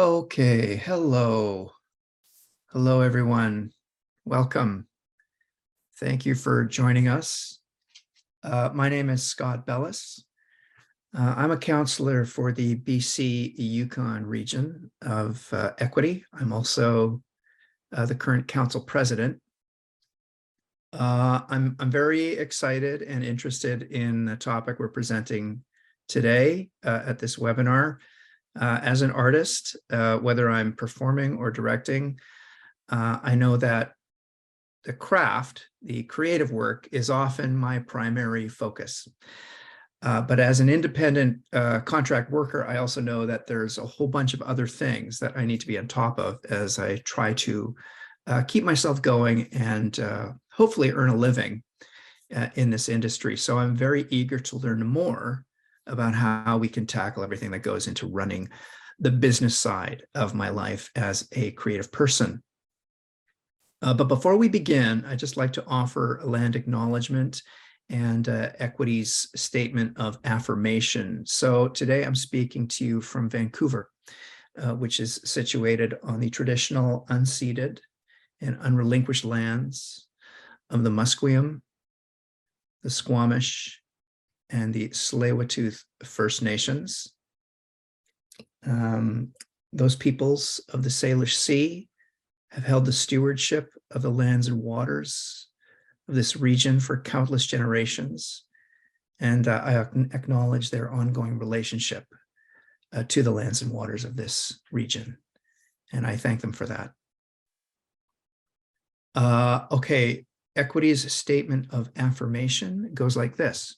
Okay, hello. Hello, everyone. Welcome. Thank you for joining us. My name is Scott Bellis. I'm a counselor for the BC Yukon region of Equity. I'm also the current council president. I'm very excited and interested in the topic we're presenting today at this webinar. As an artist, whether I'm performing or directing, I know that the craft, the creative work, is often my primary focus. But as an independent contract worker, I also know that there's a whole bunch of other things that I need to be on top of as I try to keep myself going and hopefully earn a living in this industry. So I'm very eager to learn more about how we can tackle everything that goes into running the business side of my life as a creative person. But before we begin, I'd just like to offer a land acknowledgement and Equity's statement of affirmation. So today I'm speaking to you from Vancouver, which is situated on the traditional unceded and unrelinquished lands of the Musqueam, the Squamish, and the Tsleil-Waututh First Nations. Those peoples of the Salish Sea have held the stewardship of the lands and waters of this region for countless generations, and I acknowledge their ongoing relationship to the lands and waters of this region, and I thank them for that. Okay, Equity's statement of affirmation goes like this.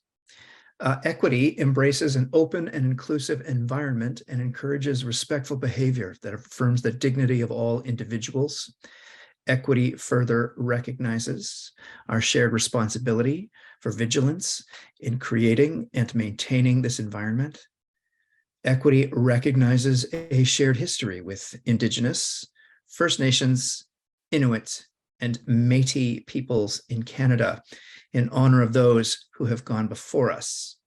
Equity embraces an open and inclusive environment and encourages respectful behavior that affirms the dignity of all individuals. Equity further recognizes our shared responsibility for vigilance in creating and maintaining this environment. Equity recognizes a shared history with Indigenous, First Nations, Inuit, and Métis peoples in Canada in honor of those who have gone before us.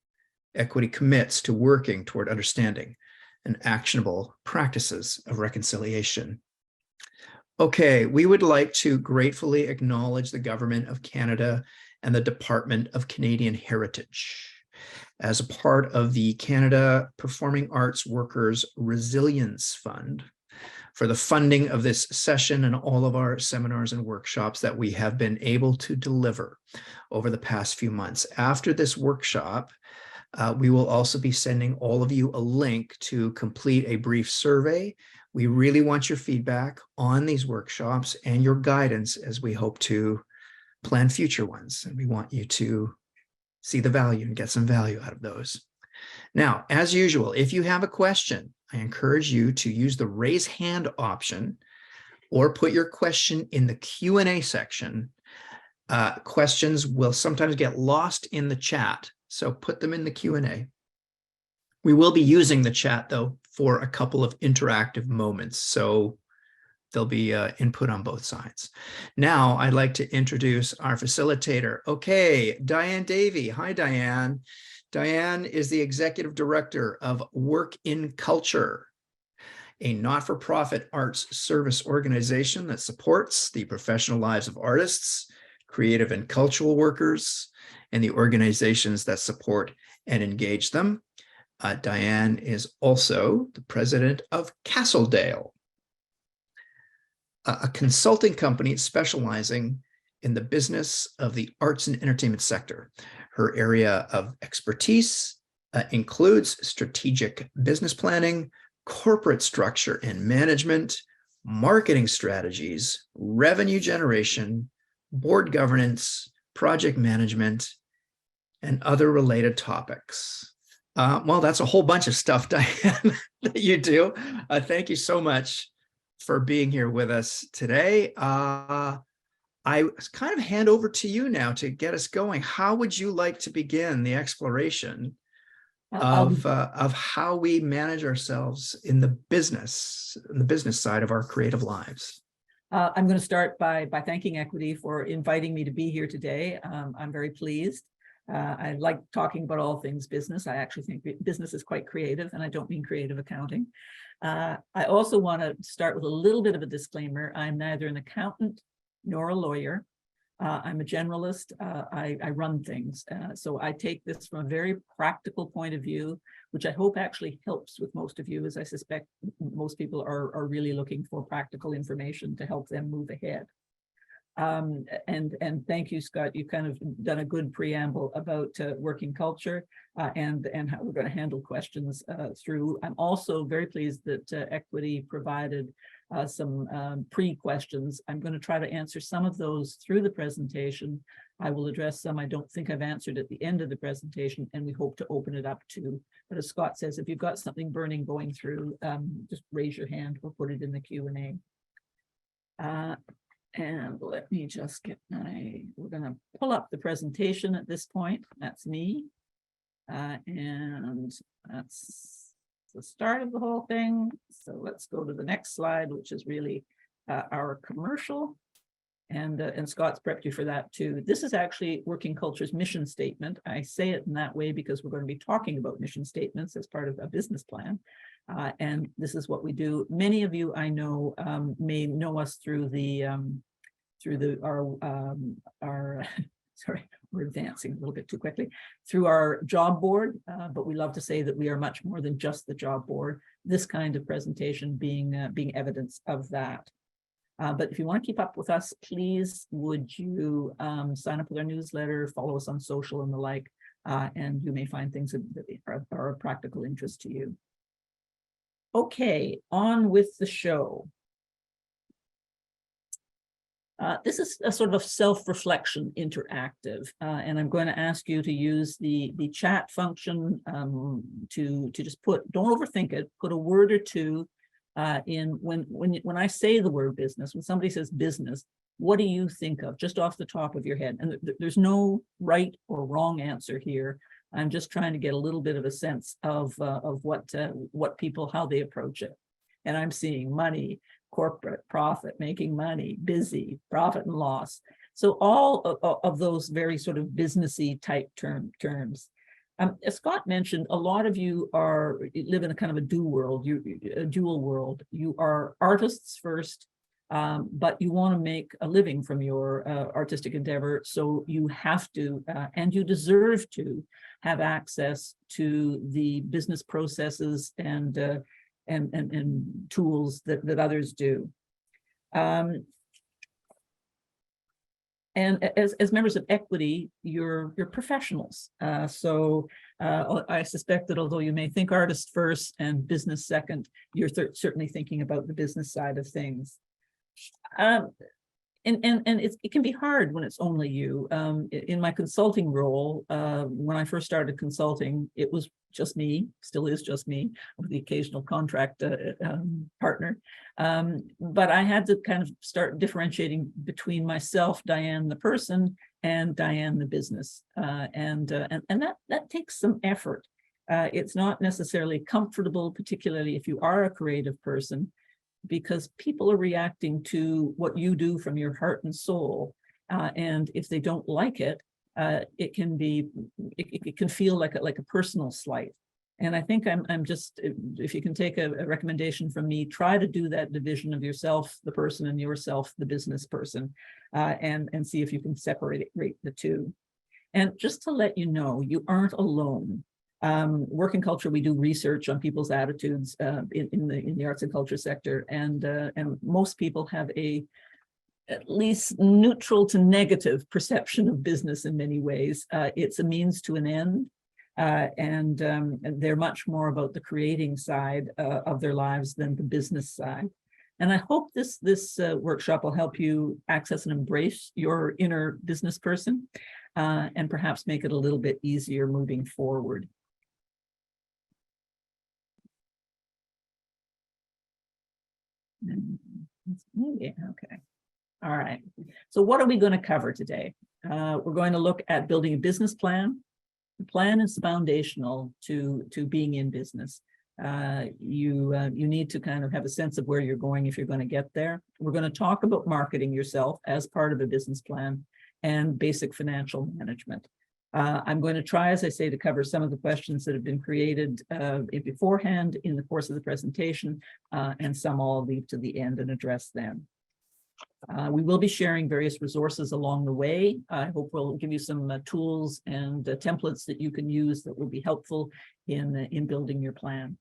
Equity commits to working toward understanding and actionable practices of reconciliation. Okay, we would like to gratefully acknowledge the Government of Canada and the Department of Canadian Heritage as a part of the Canada Performing Arts Workers Resilience Fund for the funding of this session and all of our seminars and workshops that we have been able to deliver over the past few months. After this workshop, we will also be sending all of you a link to complete a brief survey. We really want your feedback on these workshops and your guidance as we hope to plan future ones. And we want you to see the value and get some value out of those. Now, as usual, if you have a question, I encourage you to use the raise hand option or put your question in the Q&A section. Questions will sometimes get lost in the chat, so put them in the Q&A. We will be using the chat, though, for a couple of interactive moments, so there'll be input on both sides. Now, I'd like to introduce our facilitator. Okay, Diane Davy. Hi, Diane. Diane is the Executive Director of WorkinCulture, a not-for-profit arts service organization that supports the professional lives of artists, creative and cultural workers, and the organizations that support and engage them. Diane is also the president of Castledale, a consulting company specializing in the business of the arts and entertainment sector. Her area of expertise includes strategic business planning, corporate structure and management, marketing strategies, revenue generation, board governance, project management, and other related topics. Well, that's a whole bunch of stuff, Diane, that you do. Thank you so much for being here with us today. I kind of hand over to you now to get us going. How would you like to begin the exploration of how we manage ourselves in the business side of our creative lives? I'm going to start by thanking Equity for inviting me to be here today. I'm very pleased. I like talking about all things business. I actually think business is quite creative, and I don't mean creative accounting. I also want to start with a little bit of a disclaimer. I'm neither an accountant nor a lawyer. I'm a generalist. I run things. So I take this from a very practical point of view, which I hope actually helps with most of you, as I suspect most people are really looking for practical information to help them move ahead. And thank you, Scott. You've kind of done a good preamble about WorkinCulture and how we're going to handle questions through. I'm also very pleased that Equity provided some pre-questions. I'm going to try to answer some of those through the presentation. I will address some I don't think I've answered at the end of the presentation, and we hope to open it up to. But as Scott says, if you've got something burning going through, just raise your hand or put it in the Q&A. And let me just get we're going to pull up the presentation at this point. That's me. And that's the start of the whole thing. So let's go to the next slide, which is really our commercial. And Scott's prepped you for that too. This is actually WorkinCulture's mission statement. I say it in that way because we're going to be talking about mission statements as part of a business plan. And this is what we do. Many of you I know may know us through our sorry, we're advancing a little bit too quickly, through our job board, but we love to say that we are much more than just the job board, this kind of presentation being evidence of that. But if you want to keep up with us, please would you sign up with our newsletter, follow us on social and the like, and you may find things that are of practical interest to you. Okay, on with the show. This is a sort of self-reflection interactive, and I'm going to ask you to use the chat function to just don't overthink it, put a word or two in when I say the word business, when somebody says business, what do you think of just off the top of your head? And there's no right or wrong answer here. I'm just trying to get a little bit of a sense of what people, how they approach it. And I'm seeing money, corporate, profit, making money, busy, profit and loss. So all of those very sort of businessy type terms. As Scott mentioned, a lot of you live in a kind of a dual world. You are artists first, but you want to make a living from your artistic endeavor. So you have to, and you deserve to, have access to the business processes and tools that others do. And as members of Equity, you're professionals. So I suspect that although you may think artist first and business second, you're certainly thinking about the business side of things. And it can be hard when it's only you. In my consulting role, when I first started consulting, it was just me, still is just me, with the occasional contract partner. But I had to kind of start differentiating between myself, Diane the person, and Diane the business. And that takes some effort. It's not necessarily comfortable, particularly if you are a creative person, because people are reacting to what you do from your heart and soul. And if they don't like it, it can feel like a personal slight. And I think I'm just, if you can take a recommendation from me, try to do that division of yourself, the person, and yourself, the business person, and see if you can separate the two. And just to let you know, you aren't alone. WorkinCulture, we do research on people's attitudes in the arts and culture sector, and most people have at least neutral to negative perception of business in many ways. It's a means to an end, and they're much more about the creating side of their lives than the business side. And I hope this workshop will help you access and embrace your inner business person, and perhaps make it a little bit easier moving forward. Okay. All right. So what are we going to cover today? We're going to look at building a business plan. The plan is foundational to being in business. You need to kind of have a sense of where you're going if you're going to get there. We're going to talk about marketing yourself as part of a business plan and basic financial management. I'm going to try, as I say, to cover some of the questions that have been created beforehand in the course of the presentation, and some I'll leave to the end and address them. We will be sharing various resources along the way. I hope we'll give you some tools and templates that you can use that will be helpful in building your plan.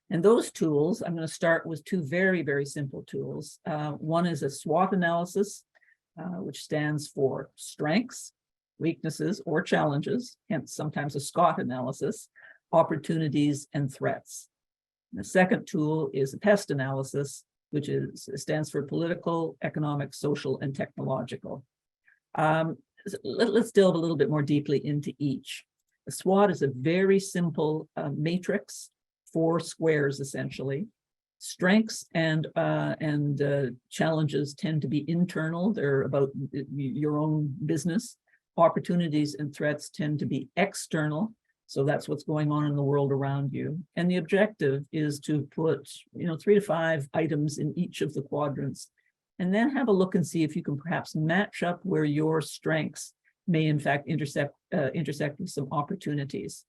And those tools, I'm going to start with two very, very simple tools. One is a SWOT analysis, which stands for strengths, weaknesses, or challenges, hence sometimes a SCOT analysis, opportunities and threats. And the second tool is a PEST analysis, which stands for political, economic, social, and technological. Let's delve a little bit more deeply into each. The SWOT is a very simple matrix, 4 squares essentially. Strengths and challenges tend to be internal. They're about your own business. Opportunities and threats tend to be external. So that's what's going on in the world around you. And the objective is to put, 3 to 5 items in each of the quadrants, and then have a look and see if you can perhaps match up where your strengths may in fact intersect with some opportunities.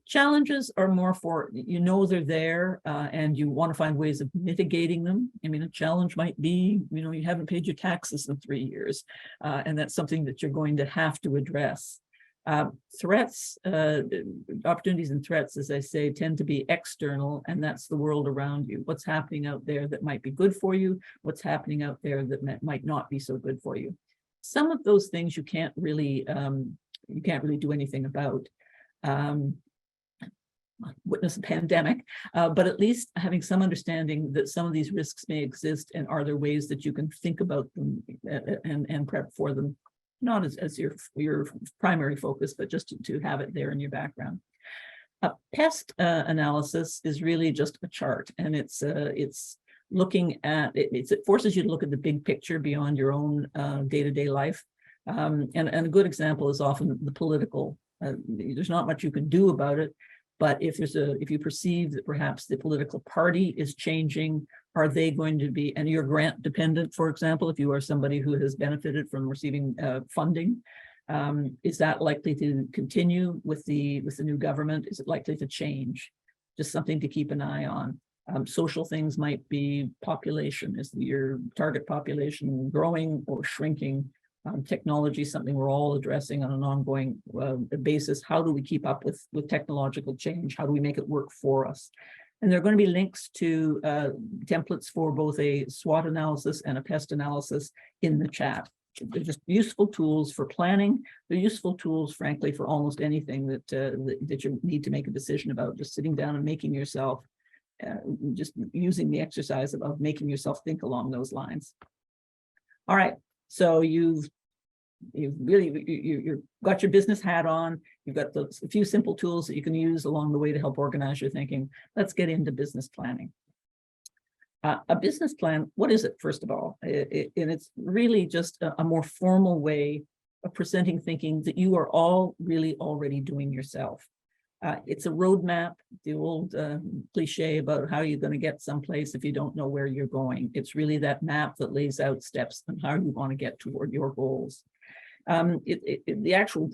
Challenges are more for, they're there and you want to find ways of mitigating them. I mean, a challenge might be, you haven't paid your taxes in 3 years, and that's something that you're going to have to address. Threats, opportunities and threats, as I say, tend to be external, and that's the world around you. What's happening out there that might be good for you, what's happening out there that might not be so good for you. Some of those things you can't really do anything about. Witness a pandemic, but at least having some understanding that some of these risks may exist, and are there ways that you can think about them and prep for them, not as your primary focus, but just to have it there in your background. PEST analysis is really just a chart, and it's looking at it forces you to look at the big picture beyond your own day-to-day life. And a good example is often the political. There's not much you can do about it. But if you perceive that perhaps the political party is changing, are they going to be, and you're grant dependent, for example, if you are somebody who has benefited from receiving funding, is that likely to continue with the new government? Is it likely to change? Just something to keep an eye on. Social things might be population. Is your target population growing or shrinking? Technology is something we're all addressing on an ongoing basis. How do we keep up with technological change? How do we make it work for us? And there are going to be links to templates for both a SWOT analysis and a PEST analysis in the chat. They're just useful tools for planning. They're useful tools, frankly, for almost anything that you need to make a decision about. Just sitting down and making yourself, just using the exercise of making yourself think along those lines. All right. So you've got your business hat on. You've got a few simple tools that you can use along the way to help organize your thinking. Let's get into business planning. A business plan, what is it, first of all? And it's really just a more formal way of presenting thinking that you are all really already doing yourself. It's a roadmap, the old cliche about how you're going to get someplace if you don't know where you're going. It's really that map that lays out steps on how you want to get toward your goals. The actual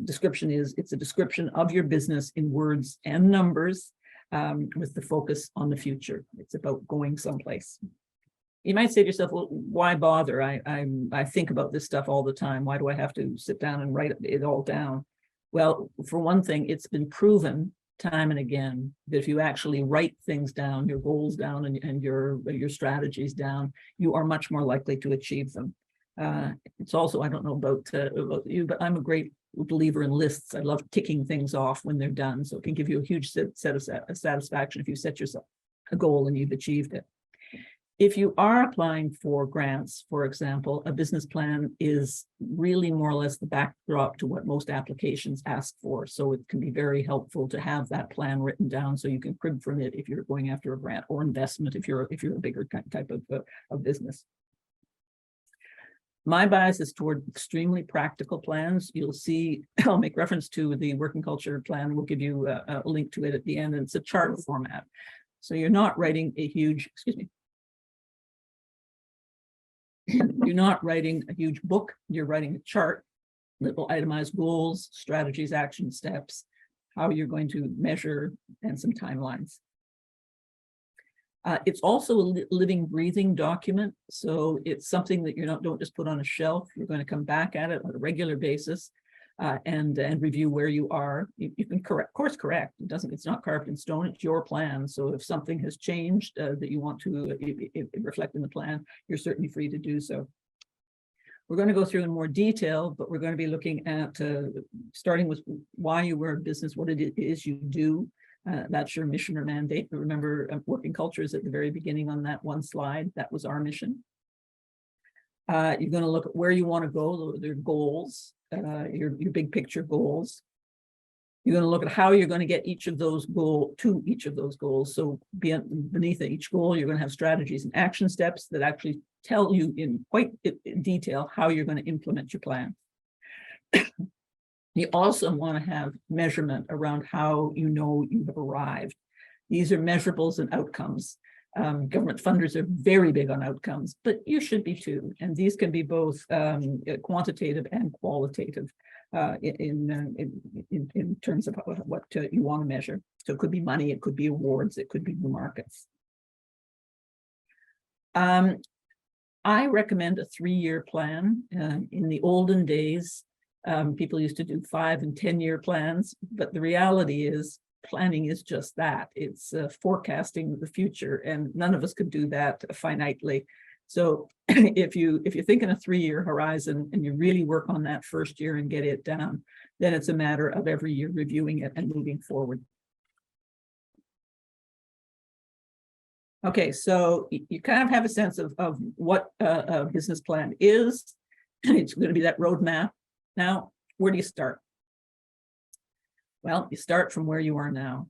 description is, it's a description of your business in words and numbers with the focus on the future. It's about going someplace. You might say to yourself, well, why bother? I think about this stuff all the time. Why do I have to sit down and write it all down? Well, for one thing, it's been proven time and again that if you actually write things down, your goals down and your strategies down, you are much more likely to achieve them. It's also, I don't know about you, but I'm a great believer in lists. I love ticking things off when they're done. So it can give you a huge set of satisfaction if you set yourself a goal and you've achieved it. If you are applying for grants, for example, a business plan is really more or less the backdrop to what most applications ask for. So it can be very helpful to have that plan written down so you can crib from it if you're going after a grant, or investment if you're a bigger type of business. My bias is toward extremely practical plans. You'll see, I'll make reference to the WorkinCulture plan. We'll give you a link to it at the end, and it's a chart format. So you're not writing a huge, you're not writing a huge book, you're writing a chart. little itemized goals, strategies, action steps, how you're going to measure, and some timelines. It's also a living, breathing document. So it's something that don't just put on a shelf. You're going to come back at it on a regular basis and review where you are. You can course correct. It's not carved in stone. It's your plan. So if something has changed that you want to reflect in the plan, you're certainly free to do so. We're going to go through in more detail, but we're going to be looking at starting with why you were a business, what it is you do. That's your mission or mandate. But remember, WorkinCulture is at the very beginning on that one slide. That was our mission. You're going to look at where you want to go, their goals, your big picture goals. You're going to look at how you're going to get each of those goals. So beneath each goal, you're going to have strategies and action steps that actually tell you in quite detail how you're going to implement your plan. You also want to have measurement around how you know you have arrived. These are measurables and outcomes. Government funders are very big on outcomes, but you should be too. And these can be both quantitative and qualitative in terms of what you want to measure. So it could be money, it could be awards, it could be new markets. I recommend a 3-year plan. In the olden days, people used to do 5- and 10-year plans, but the reality is planning is just that. It's forecasting the future, and none of us could do that finitely. So if you think in a 3-year horizon and you really work on that first year and get it down, then it's a matter of every year reviewing it and moving forward. Okay, so you kind of have a sense of what a business plan is. It's going to be that roadmap. Now, where do you start? Well, you start from where you are now.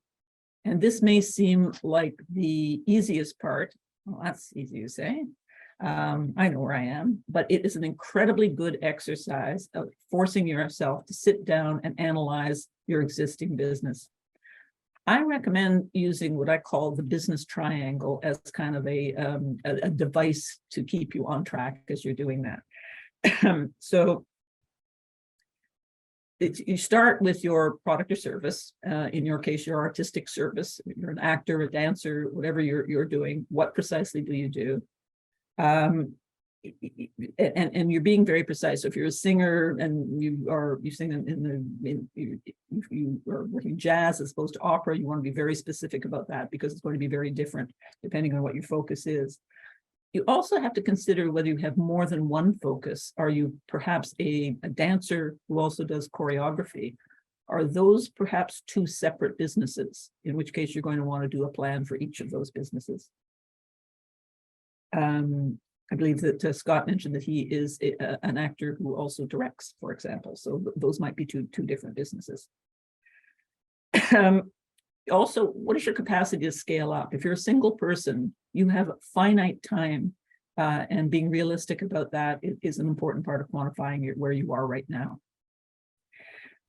And this may seem like the easiest part. Well, that's easy to say. I know where I am, but it is an incredibly good exercise of forcing yourself to sit down and analyze your existing business. I recommend using what I call the business triangle as kind of a device to keep you on track as you're doing that. So you start with your product or service. In your case, your artistic service. You're an actor, a dancer, whatever you're doing. What precisely do you do? And you're being very precise. So if you're a singer and you sing you are working jazz as opposed to opera, you want to be very specific about that because it's going to be very different depending on what your focus is. You also have to consider whether you have more than one focus. Are you perhaps a dancer who also does choreography? Are those perhaps 2 separate businesses? In which case you're going to want to do a plan for each of those businesses. I believe that Scott mentioned that he is an actor who also directs, for example. So those might be two different businesses. Also, what is your capacity to scale up? If you're a single person, you have finite time, and being realistic about that is an important part of quantifying where you are right now.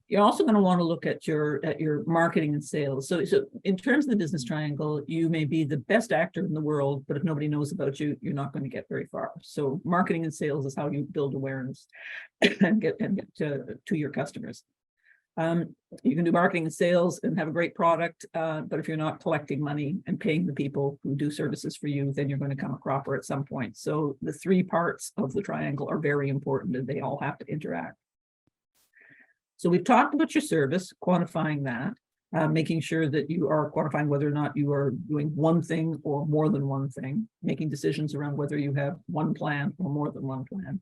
You're also going to want to look at your marketing and sales. So in terms of the business triangle, you may be the best actor in the world, but if nobody knows about you, you're not going to get very far. So marketing and sales is how you build awareness and get to your customers. You can do marketing and sales and have a great product, but if you're not collecting money and paying the people who do services for you, then you're going to come a cropper at some point. So the 3 parts of the triangle are very important, and they all have to interact. So we've talked about your service, quantifying that, making sure that you are quantifying whether or not you are doing one thing or more than one thing, making decisions around whether you have one plan or more than one plan.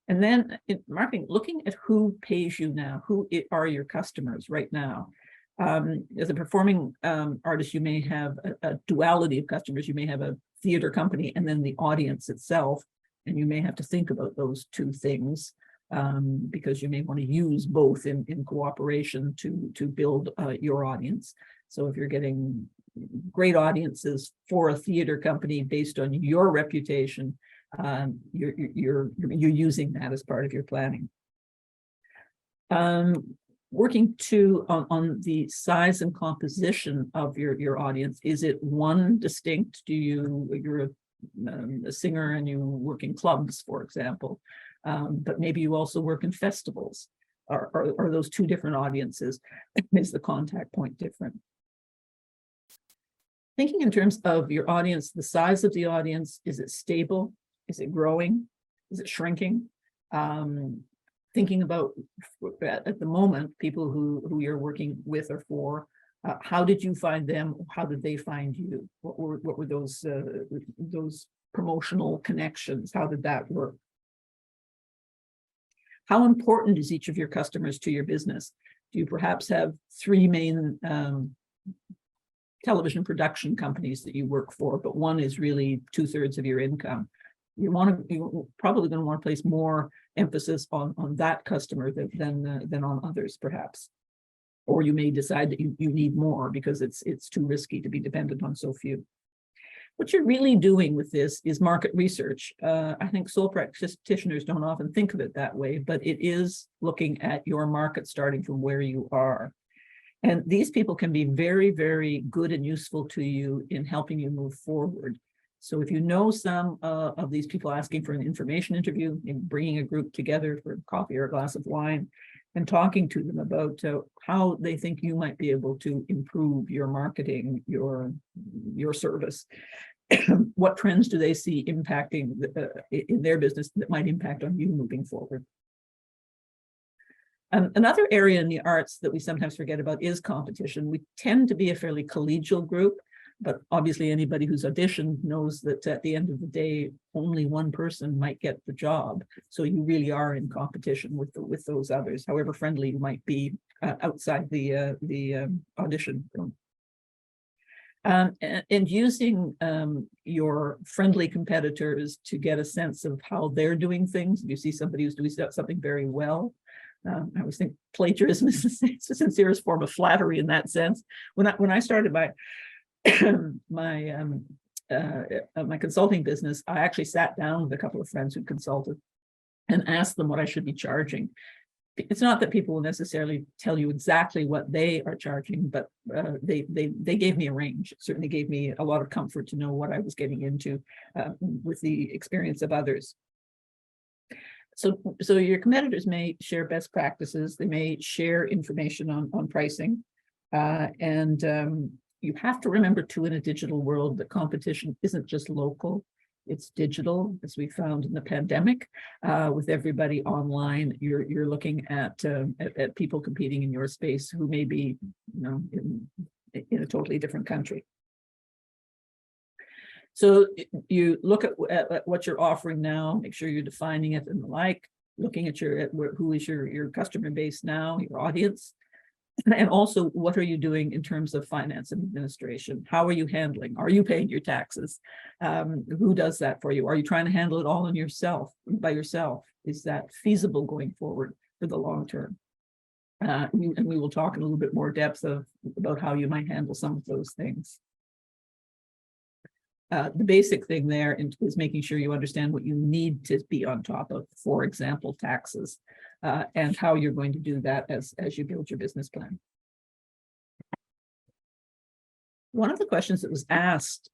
And then in marketing, looking at who pays you now, who are your customers right now. As a performing artist, you may have a duality of customers. You may have a theater company and then the audience itself, and you may have to think about those 2 things. Because you may want to use both in cooperation to build your audience. So if you're getting great audiences for a theater company based on your reputation, you're using that as part of your planning. Working too on the size and composition of your audience. Is it one distinct? You're a singer and you work in clubs, for example. But maybe you also work in festivals. are those two different audiences? Is the contact point different? Thinking in terms of your audience, the size of the audience, is it stable? Is it growing? Is it shrinking? Thinking about at the moment, people who you're working with or for, how did you find them? How did they find you? What were those promotional connections? How did that work? How important is each of your customers to your business? Do you perhaps have three main television production companies that you work for, but one is really 2/3 of your income? You're probably going to want to place more emphasis on that customer than on others, perhaps. Or you may decide that you need more because it's too risky to be dependent on so few. What you're really doing with this is market research. I think sole practitioners don't often think of it that way, but it is looking at your market starting from where you are. And these people can be very, very good and useful to you in helping you move forward. So if you know some of these people asking for an information interview, in bringing a group together for coffee or a glass of wine and talking to them about how they think you might be able to improve your marketing, your service, what trends do they see impacting in their business that might impact on you moving forward? Another area in the arts that we sometimes forget about is competition. We tend to be a fairly collegial group, but obviously anybody who's auditioned knows that at the end of the day, only one person might get the job. So you really are in competition with those others, however friendly you might be outside the audition room. And using your friendly competitors to get a sense of how they're doing things. If you see somebody who's doing something very well, I always think plagiarism is the sincerest form of flattery in that sense. When I started my my consulting business, I actually sat down with a couple of friends who consulted and asked them what I should be charging. It's not that people will necessarily tell you exactly what they are charging, but they gave me a range. It certainly gave me a lot of comfort to know what I was getting into with the experience of others. So your competitors may share best practices. They may share information on pricing. And you have to remember too, in a digital world, that competition isn't just local. It's digital, as we found in the pandemic. With everybody online, you're looking at people competing in your space who may be, in a totally different country. So you look at what you're offering now, make sure you're defining it and the like, looking at who is your customer base now, your audience, and also what are you doing in terms of finance and administration? How are you handling? Are you paying your taxes? Who does that for you? Are you trying to handle it all by yourself? Is that feasible going forward for the long term? And we will talk in a little bit more depth about how you might handle some of those things. The basic thing there is making sure you understand what you need to be on top of, for example, taxes, and how you're going to do that as you build your business plan. One of the questions that was asked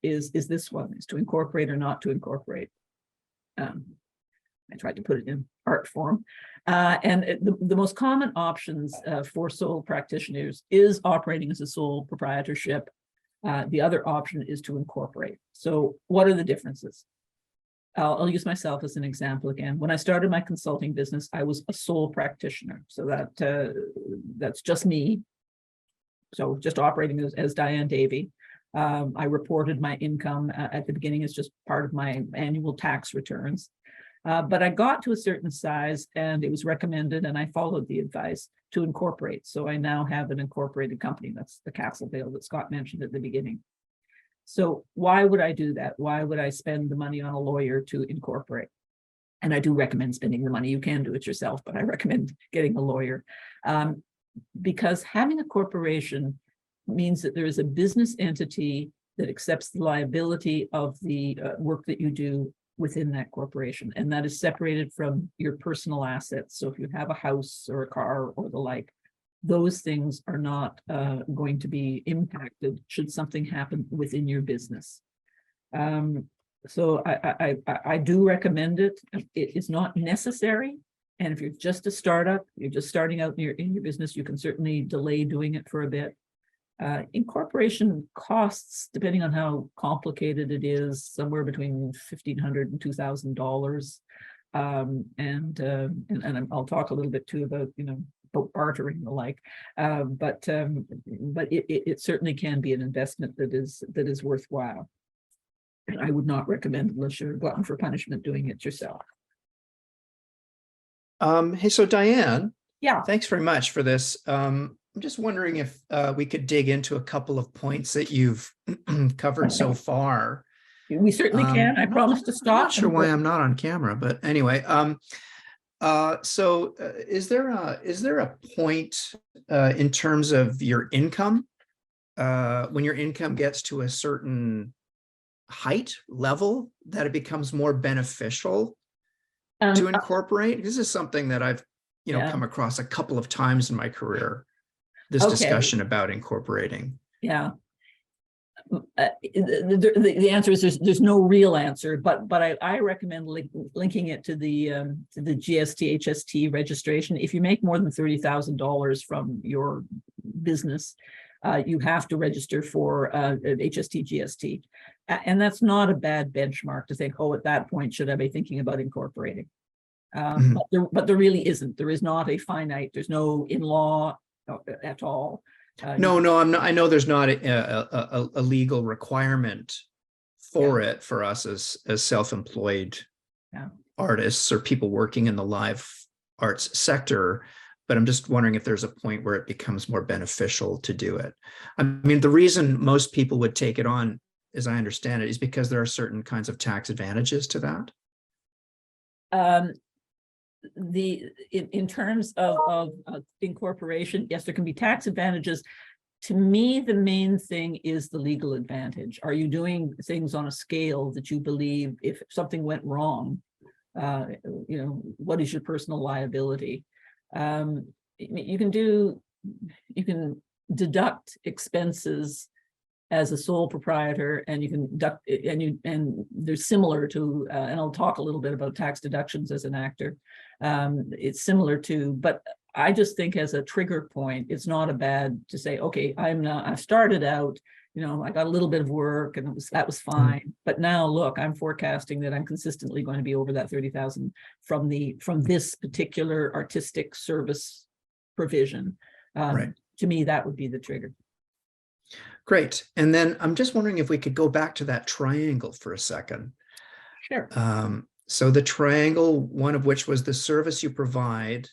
is this one, is to incorporate or not to incorporate. I tried to put it in art form. And the most common options for sole practitioners is operating as a sole proprietorship. The other option is to incorporate. So what are the differences? I'll use myself as an example again. When I started my consulting business, I was a sole practitioner. So that's just me. So just operating as Diane Davy. I reported my income at the beginning as just part of my annual tax returns. But I got to a certain size and it was recommended, and I followed the advice to incorporate. So I now have an incorporated company. That's the Castle Vale that Scott mentioned at the beginning. So why would I do that? Why would I spend the money on a lawyer to incorporate? And I do recommend spending the money. You can do it yourself, but I recommend getting a lawyer. Because having a corporation means that there is a business entity that accepts the liability of the work that you do within that corporation, and that is separated from your personal assets. So if you have a house or a car or the like, those things are not going to be impacted should something happen within your business. So I do recommend it. It is not necessary, And if you're just a startup, you're just starting out in your business, you can certainly delay doing it for a bit. Incorporation costs, depending on how complicated it is, somewhere between $1,500 and $2,000. And I'll talk a little bit too about, about bartering and the like. But it certainly can be an investment that is worthwhile. And I would not recommend, unless you're a glutton for punishment, doing it yourself. Hey, so Diane, Yeah. thanks very much for this. I'm just wondering if we could dig into a couple of points that you've covered so far. We certainly can. I promise to stop. I'm not sure why I'm not on camera, but anyway. So is there a point in terms of your income, when your income gets to a certain height level, that it becomes more beneficial to incorporate? This is something that I've come across a couple of times in my career, this discussion about incorporating. Yeah. The answer is there's no real answer, but I recommend linking it to the GST HST registration. If you make more than $30,000 from your business, you have to register for HST GST, and that's not a bad benchmark to think, oh, at that point should I be thinking about incorporating? But there really isn't. There is not a finite. There's no in law at all. No, I'm not. I know there's not a legal requirement for it for us as self-employed artists or people working in the live arts sector. But I'm just wondering if there's a point where it becomes more beneficial to do it. I mean, the reason most people would take it on, as I understand it, is because there are certain kinds of tax advantages to that. In terms of incorporation, yes, there can be tax advantages. To me, the main thing is the legal advantage. Are you doing things on a scale that you believe if something went wrong, what is your personal liability? You can deduct expenses as a sole proprietor, and you can deduct, and they're similar to, and I'll talk a little bit about tax deductions as an actor. It's similar to, but I just think as a trigger point, it's not a bad to say, okay, I've started out, I got a little bit of work and that was fine. But now look, I'm forecasting that I'm consistently going to be over that 30,000 from this particular artistic service provision. Right. To me, that would be the trigger. Great. And then I'm just wondering if we could go back to that triangle for a second. Sure. So the triangle, one of which was the service you provide,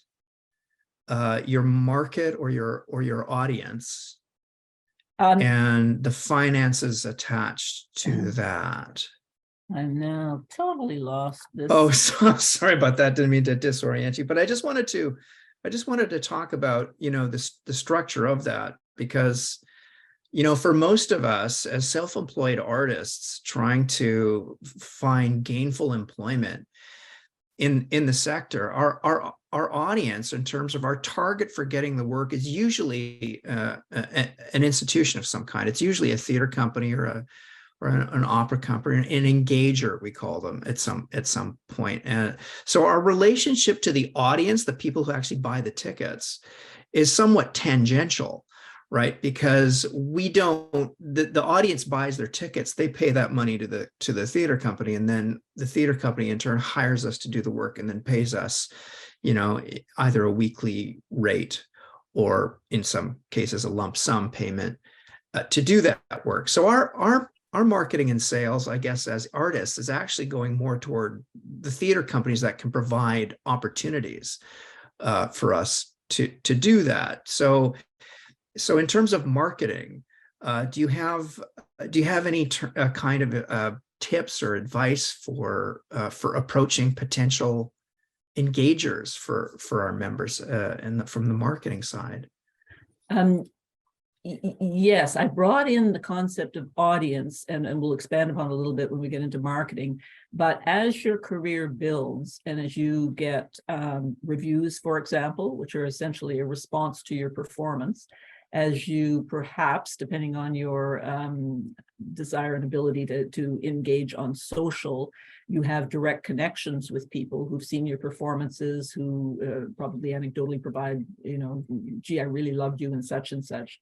your market or your audience, and the finances attached to that. I'm now totally lost this. Oh, so sorry about that. Didn't mean to disorient you, but I just wanted to talk about, the structure of that, because for most of us as self-employed artists trying to find gainful employment in the sector, our audience, in terms of our target for getting the work, is usually an institution of some kind. It's usually a theater company or an opera company, an engager, we call them at some point. And so our relationship to the audience, the people who actually buy the tickets, is somewhat tangential, right? Because the audience buys their tickets, they pay that money to the theater company, and then the theater company in turn hires us to do the work and then pays us, either a weekly rate or in some cases a lump sum payment to do that work. So our marketing and sales, I guess, as artists, is actually going more toward the theater companies that can provide opportunities for us to do that. So in terms of marketing, do you have any kind of tips or advice for approaching potential engagers for our members from the marketing side? Yes, I brought in the concept of audience, and we'll expand upon it a little bit when we get into marketing. But as your career builds and as you get reviews, for example, which are essentially a response to your performance, As you perhaps, depending on your desire and ability to engage on social, you have direct connections with people who've seen your performances, who probably anecdotally provide, gee, I really loved you and such and such.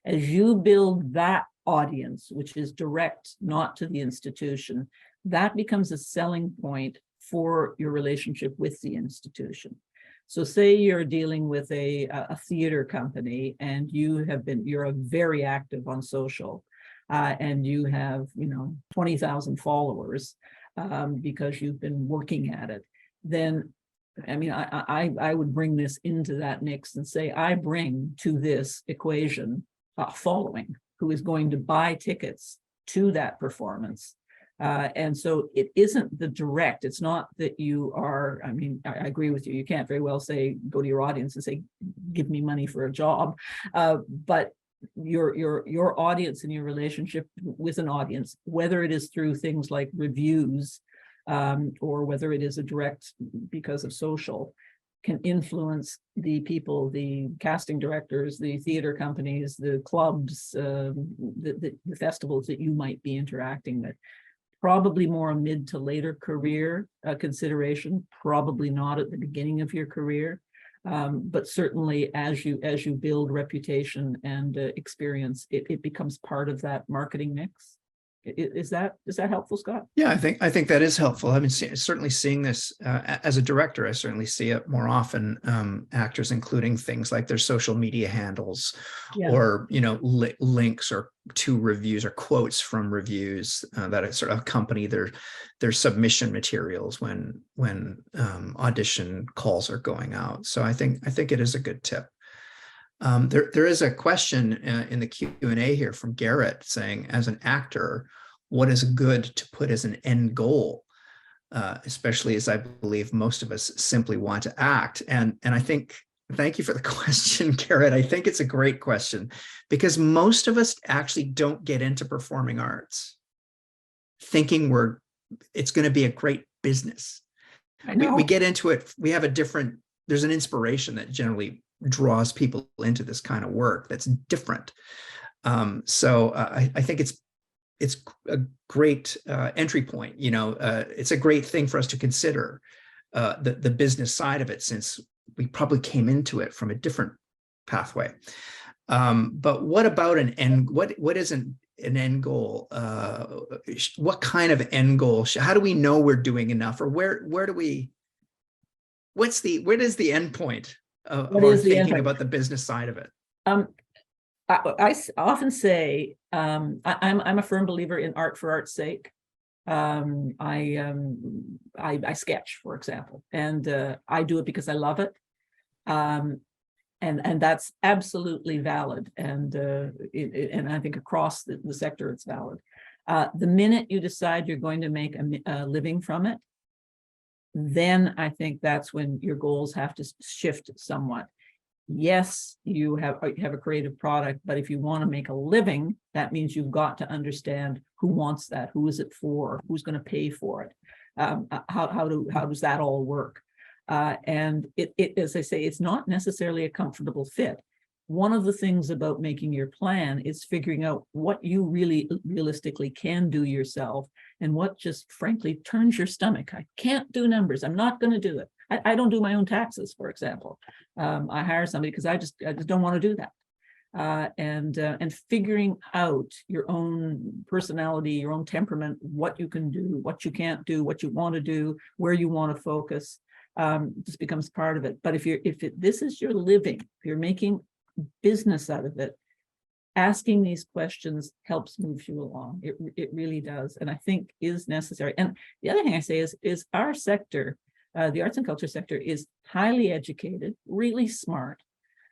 As you build that audience, which is direct, not to the institution, that becomes a selling point for your relationship with the institution. So say you're dealing with a theater company and you're very active on social and you have, 20,000 followers because you've been working at it. Then, I mean, I would bring this into that mix and say, I bring to this equation following, who is going to buy tickets to that performance. And so it isn't the direct, it's not that you are, I mean, I agree with you. You can't very well say, go to your audience and say, give me money for a job. But your audience and your relationship with an audience, whether it is through things like reviews, or whether it is a direct because of social, can influence the people, the casting directors, the theater companies, the clubs, the festivals that you might be interacting with. Probably more a mid to later career consideration, probably not at the beginning of your career, but certainly as you build reputation and experience, it becomes part of that marketing mix. Is that helpful, Scott? Yeah, I think that is helpful. I mean, certainly seeing this as a director, I certainly see it more often. Actors including things like their social media handles, or links or to reviews or quotes from reviews that sort of accompany their submission materials when audition calls are going out. So I think it is a good tip. There is a question in the Q&A here from Garrett saying, as an actor, what is good to put as an end goal, especially as I believe most of us simply want to act. And I think, thank you for the question, Garrett. I think it's a great question because most of us actually don't get into performing arts thinking it's going to be a great business. I know. We get into it. We have there's an inspiration that generally draws people into this kind of work that's different. So I think it's a great entry point. It's a great thing for us to consider the business side of it, since we probably came into it from a different pathway. But what about an end? What is an end goal? What kind of end goal? How do we know we're doing enough, or where is the end point of our thinking about the business side of it? I often say I'm a firm believer in art for art's sake. I sketch, for example, and I do it because I love it, and that's absolutely valid, and I think across the sector it's valid. The minute you decide you're going to make a living from it, then I think that's when your goals have to shift somewhat. Yes, you have a creative product, but if you want to make a living, that means you've got to understand who wants that, who is it for, who's going to pay for it, how does that all work? And it, as I say, it's not necessarily a comfortable fit. One of the things about making your plan is figuring out what you really realistically can do yourself and what just frankly turns your stomach. I can't do numbers. I'm not going to do it. I don't do my own taxes, for example. I hire somebody because I just don't want to do that. And figuring out your own personality, your own temperament, what you can do, what you can't do, what you want to do, where you want to focus, just becomes part of it. But this is your living, if you're making business out of it, asking these questions helps move you along. It really does, and I think is necessary. And the other thing I say is our sector, the arts and culture sector, is highly educated, really smart.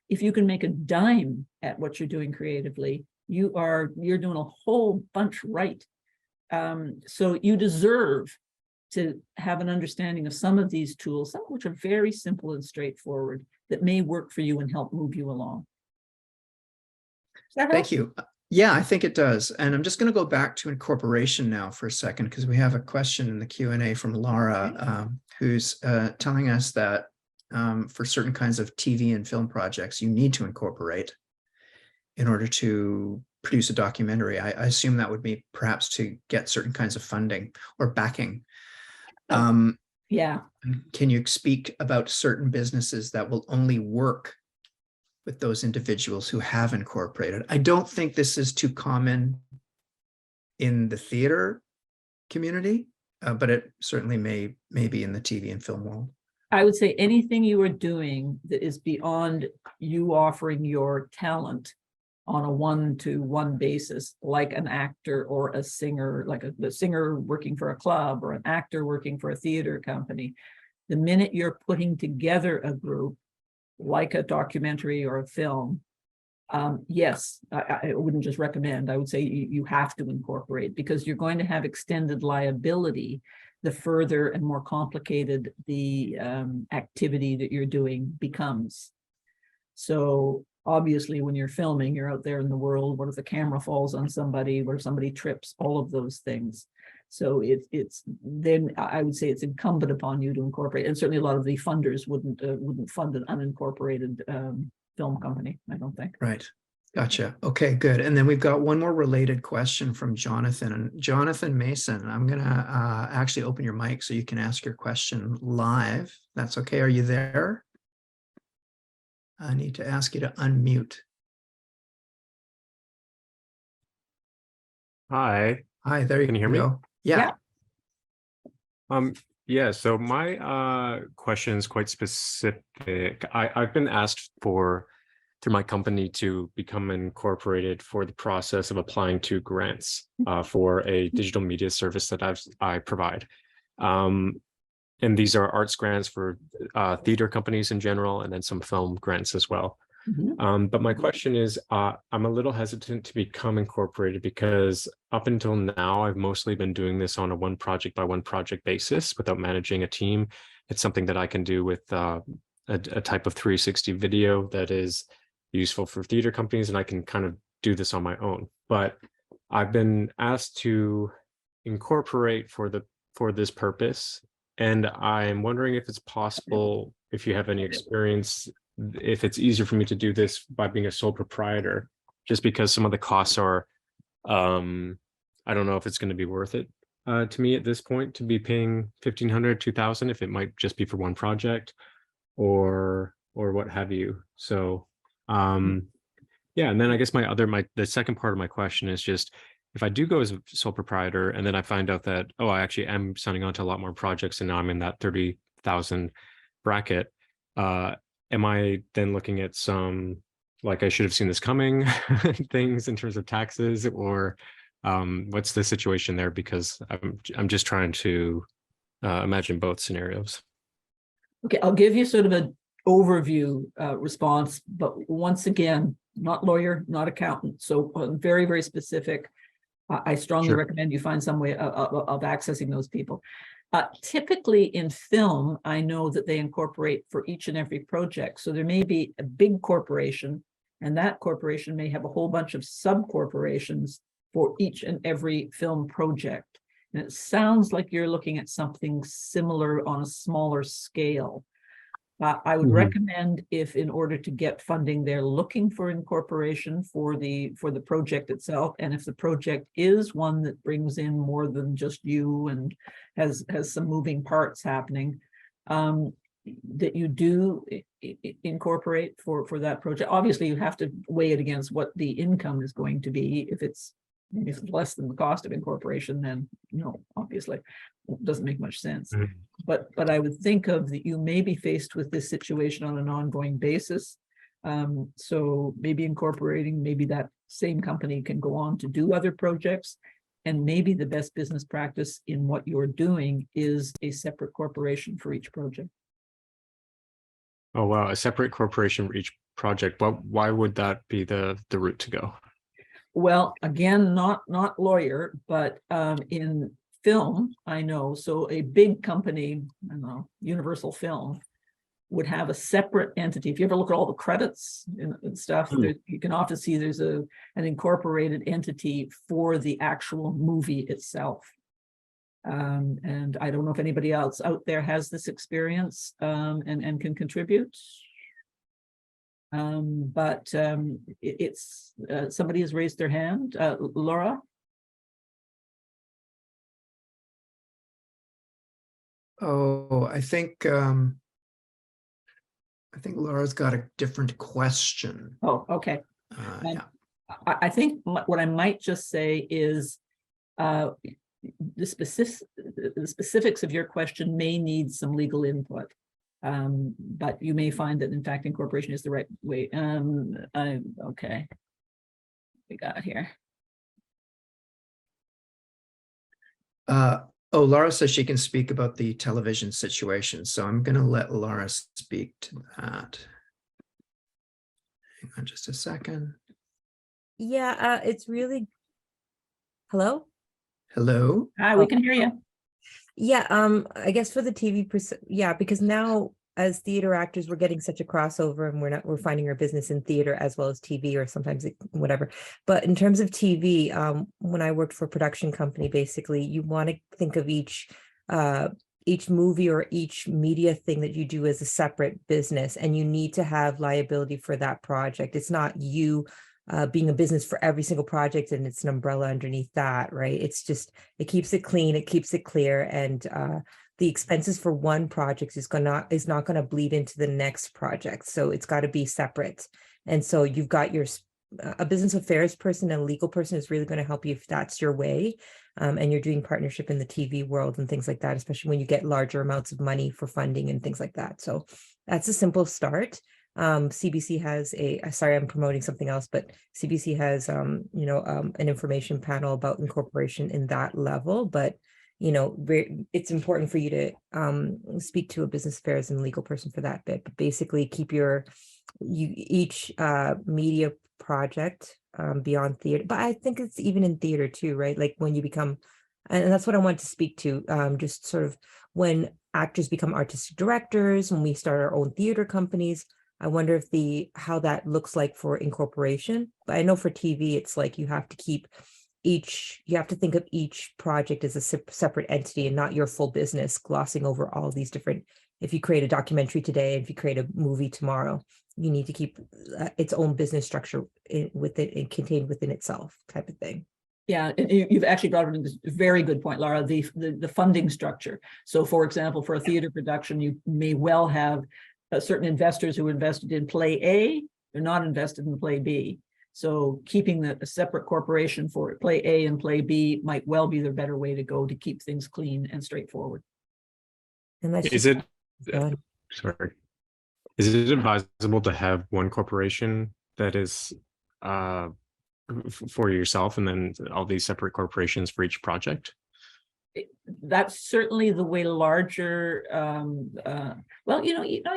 If you can make a dime at what you're doing creatively, you're doing a whole bunch right. So you deserve to have an understanding of some of these tools, some of which are very simple and straightforward, that may work for you and help move you along. Thank you. Yeah, I think it does. And I'm just going to go back to incorporation now for a second, because we have a question in the Q&A from Laura, who's telling us that for certain kinds of TV and film projects, you need to incorporate. in order to produce a documentary? I assume that would be perhaps to get certain kinds of funding or backing. Yeah. Can you speak about certain businesses that will only work with those individuals who have incorporated? I don't think this is too common in the theater community, but it certainly may be in the TV and film world. I would say anything you are doing that is beyond you offering your talent on a one-to-one basis, like an actor or a singer, like a singer working for a club or an actor working for a theater company. The minute you're putting together a group, like a documentary or a film, yes, I wouldn't just recommend, I would say you have to incorporate, because you're going to have extended liability the further and more complicated the activity that you're doing becomes. So obviously, when you're filming, you're out there in the world. What if the camera falls on somebody? What if somebody trips? All of those things. So it's then I would say it's incumbent upon you to incorporate. And certainly a lot of the funders wouldn't fund an unincorporated film company, I don't think. Right. Gotcha. Okay, good. And then we've got one more related question from Jonathan. And Jonathan Mason, I'm going to actually open your mic so you can ask your question live. That's okay. Are you there? I need to ask you to unmute. Hi. Hi, there you Can you hear me? go. Yeah. Yeah, so my question is quite specific. I've been asked through my company to become incorporated for the process of applying to grants for a digital media service that I provide. And these are arts grants for theater companies in general, and then some film grants as well. Mm-hmm. But my question is, I'm a little hesitant to become incorporated because up until now, I've mostly been doing this on a one project by one project basis without managing a team. It's something that I can do with a type of 360 video that is useful for theater companies, and I can kind of do this on my own. But I've been asked to incorporate for this purpose, and I'm wondering if it's possible, if you have any experience, if it's easier for me to do this by being a sole proprietor, just because some of the costs are, I don't know if it's going to be worth it to me at this point to be paying $1,500, $2,000, if it might just be for one project or what have you. So, yeah. And then I guess the second part of my question is just, if I do go as a sole proprietor and then I find out that, oh, I actually am signing on to a lot more projects and now I'm in that 30,000 bracket, am I then looking at some, like, I should have seen this coming things in terms of taxes, or what's the situation there? Because I'm just trying to imagine both scenarios. Okay, I'll give you sort of an overview response, but once again, not lawyer, not accountant. So very, very specific. I strongly recommend you find some way of accessing those people. Typically in film, I know that they incorporate for each and every project. So there may be a big corporation, and that corporation may have a whole bunch of sub-corporations for each and every film project. And it sounds like you're looking at something similar on a smaller scale. I would recommend, if in order to get funding, they're looking for incorporation for the project itself, and if the project is one that brings in more than just you and has some moving parts happening, that you do incorporate for that project. Obviously, you have to weigh it against what the income is going to be. If it's less than the cost of incorporation, then no, obviously it doesn't make much sense. But I would think of that you may be faced with this situation on an ongoing basis. So maybe incorporating, maybe that same company can go on to do other projects, and maybe the best business practice in what you're doing is a separate corporation for each project. Oh, wow. A separate corporation for each project. Why would that be the route to go? Well, again, not lawyer, but in film, I know. So a big company, I don't know, Universal Film, would have a separate entity. If you ever look at all the credits and stuff, you can often see there's an incorporated entity for the actual movie itself. And I don't know if anybody else out there has this experience and can contribute. But it's somebody has raised their hand. Laura? Oh, I think Laura's got a different question. Oh, okay. Yeah. I think what I might just say is the specifics of your question may need some legal input. But you may find that in fact incorporation is the right way. Okay. We got here. Oh, Laura says she can speak about the television situation, so I'm going to let Laura speak to that. Hang on just a second. Yeah, it's really. Hello? Hello? Hi, we can hear you. Yeah, I guess for the TV, yeah, because now as theater actors, we're getting such a crossover, and we're finding our business in theater as well as TV, or sometimes whatever. But in terms of TV, when I worked for a production company, basically, you want to think of each movie or each media thing that you do as a separate business, and you need to have liability for that project. It's not you being a business for every single project and it's an umbrella underneath that, right? It's just, it keeps it clean, it keeps it clear, and the expenses for one project is not going to bleed into the next project. So it's got to be separate. And so you've got a business affairs person and a legal person is really going to help you if that's your way. And you're doing partnership in the TV world and things like that, especially when you get larger amounts of money for funding and things like that. So that's a simple start. CBC has sorry, I'm promoting something else, but CBC has, an information panel about incorporation in that level, but it's important for you to speak to a business affairs and legal person for that bit, but basically keep each media project beyond theater. But I think it's even in theater too, right? Like when you become, and that's what I want to speak to, just sort of when actors become artistic directors, when we start our own theater companies, I wonder if how that looks like for incorporation. But I know for TV, it's like you have to think of each project as a separate entity and not your full business, glossing over all these different. If you create a documentary today, if you create a movie tomorrow, you need to keep its own business structure with it and contained within itself, type of thing. Yeah, you've actually brought up a very good point, Laura, the funding structure. So for example, for a theater production, you may well have certain investors who invested in play A, they're not invested in play B. So keeping a separate corporation for play A and play B might well be the better way to go to keep things clean and straightforward. And that's Is it advisable to have one corporation that is for yourself and then all these separate corporations for each project? That's certainly the way larger, well, not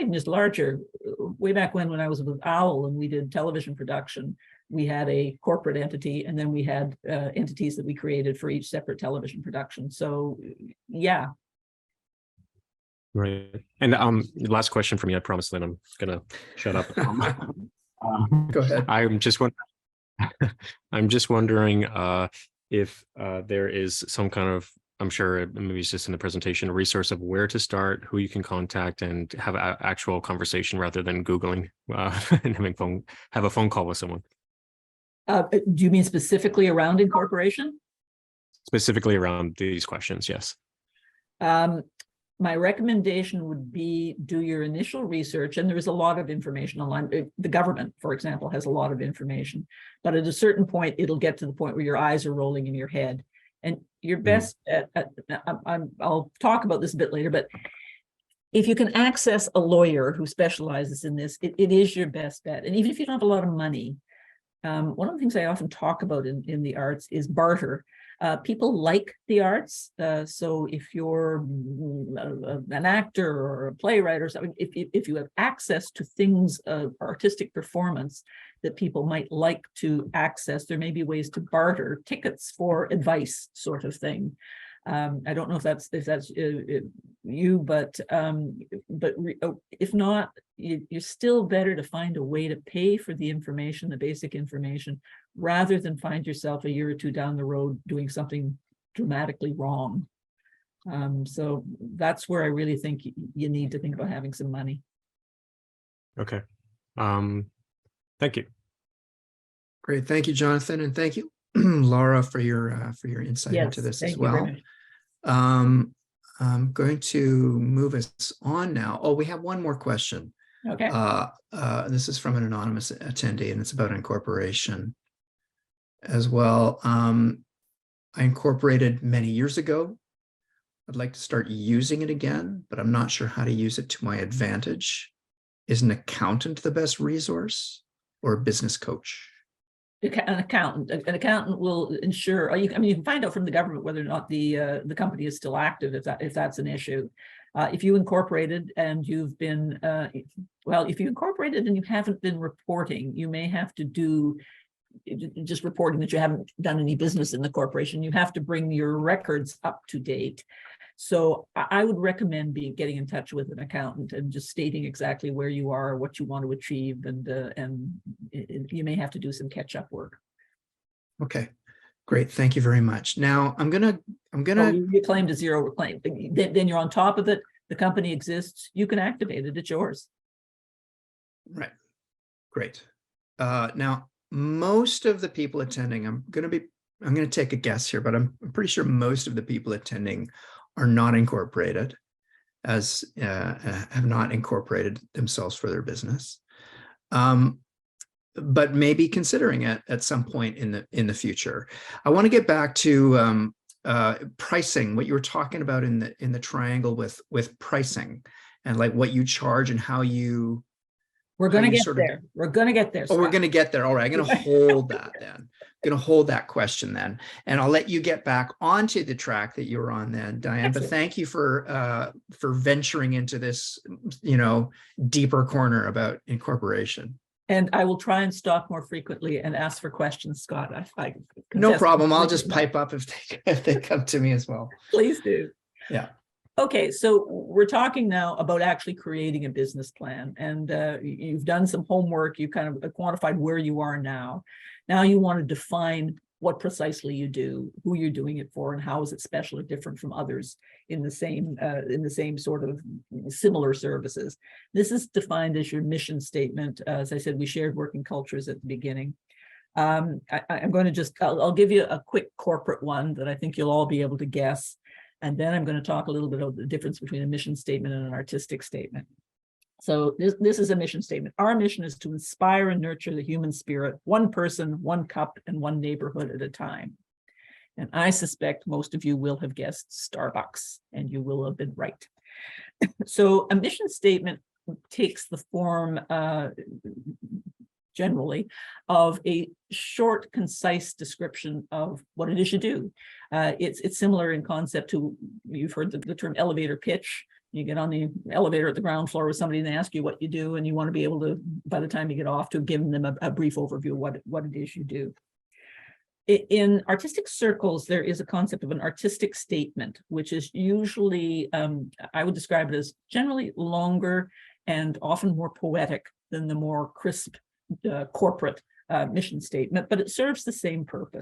even just larger. Way back when I was with OWL and we did television production, we had a corporate entity, and then we had entities that we created for each separate television production. So, yeah. Right. And last question for me, I promise, Lynn, I'm gonna shut up. Go ahead. I'm just wondering if there is some kind of, I'm sure maybe it's just in the presentation, a resource of where to start, who you can contact, and have an actual conversation rather than Googling and have a phone call with someone. Do you mean specifically around incorporation? Specifically around these questions, yes. My recommendation would be do your initial research, and there is a lot of information online. The government, for example, has a lot of information, but at a certain point, it'll get to the point where your eyes are rolling in your head. And your best, I'll talk about this a bit later, but if you can access a lawyer who specializes in this, it is your best bet. And even if you don't have a lot of money, one of the things I often talk about in the arts is barter. People like the arts. So if you're an actor or a playwright or something, if you have access to things of artistic performance that people might like to access, there may be ways to barter tickets for advice, sort of thing. I don't know if that's you, but if not, you're still better to find a way to pay for the information, the basic information, rather than find yourself a year or two down the road doing something dramatically wrong. So that's where I really think you need to think about having some money. Okay. Thank you. Great. Thank you, Jonathan. And thank you, Laura, for your insight into Yes, this thank as you very well. much. I'm going to move us on now. Oh, we have one more question. Okay. This is from an anonymous attendee, and it's about incorporation as well. I incorporated many years ago. I'd like to start using it again, but I'm not sure how to use it to my advantage. Is an accountant the best resource, or a business coach? An accountant will ensure, or you can find out from the government whether or not the company is still active, if that's an issue. If you incorporated and you've been, if you incorporated and you haven't been reporting, you may have to do just reporting that you haven't done any business in the corporation. You have to bring your records up to date. So I would recommend getting in touch with an accountant and just stating exactly where you are, what you want to achieve, and you may have to do some catch-up work. Okay, great. Thank you very much. Now I'm gonna. You claimed a zero claim. Then you're on top of it. The company exists. You can activate it. It's yours. Right. Great. Now, most of the people attending, I'm going to take a guess here, but I'm pretty sure most of the people attending are not incorporated, have not incorporated themselves for their business, but maybe considering it at some point in the future. I want to get back to pricing, what you were talking about in the triangle with pricing, and like what you charge and how you. We're going to get there. We're going to get there. Oh, we're going to get there. All right. I'm going to hold that then. I'm going to hold that question then. And I'll let you get back onto the track that you were on then, Diane. Excellent. But thank you for venturing into this, deeper corner about incorporation. And I will try and stop more frequently and ask for questions, Scott. No problem. I'll just pipe up if they come to me as well. Please do. Yeah. Okay, so we're talking now about actually creating a business plan, and you've done some homework. You kind of quantified where you are now. Now you want to define what precisely you do, who you're doing it for, and how is it special or different from others in the same sort of similar services. This is defined as your mission statement. As I said, we shared working cultures at the beginning. I'm going to I'll give you a quick corporate one that I think you'll all be able to guess. And then I'm going to talk a little bit about the difference between a mission statement and an artistic statement. So this is a mission statement. Our mission is to inspire and nurture the human spirit, one person, one cup, and one neighborhood at a time. And I suspect most of you will have guessed Starbucks, and you will have been right. So a mission statement takes the form generally of a short, concise description of what it is you do. It's similar in concept to, you've heard the term elevator pitch. You get on the elevator at the ground floor with somebody and they ask you what you do, and you want to be able to, by the time you get off, to give them a brief overview of what it is you do. In artistic circles, there is a concept of an artistic statement, which is usually, I would describe it as generally longer and often more poetic than the more crisp corporate mission statement, but it serves the same put.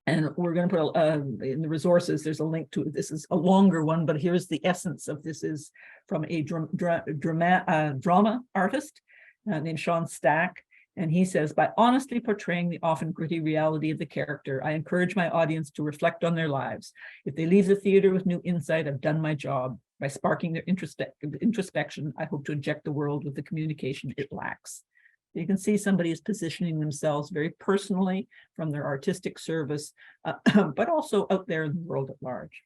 And we're going to put in the resources, there's a link to it. This is a longer one, but here's the essence of this. Is from a drama artist named Sean Stack. And he says, by honestly portraying the often gritty reality of the character, I encourage my audience to reflect on their lives. If they leave the theater with new insight, I've done my job. By sparking their introspection, I hope to inject the world with the communication it lacks. You can see somebody is positioning themselves very personally from their artistic service, but also out there in the world at large.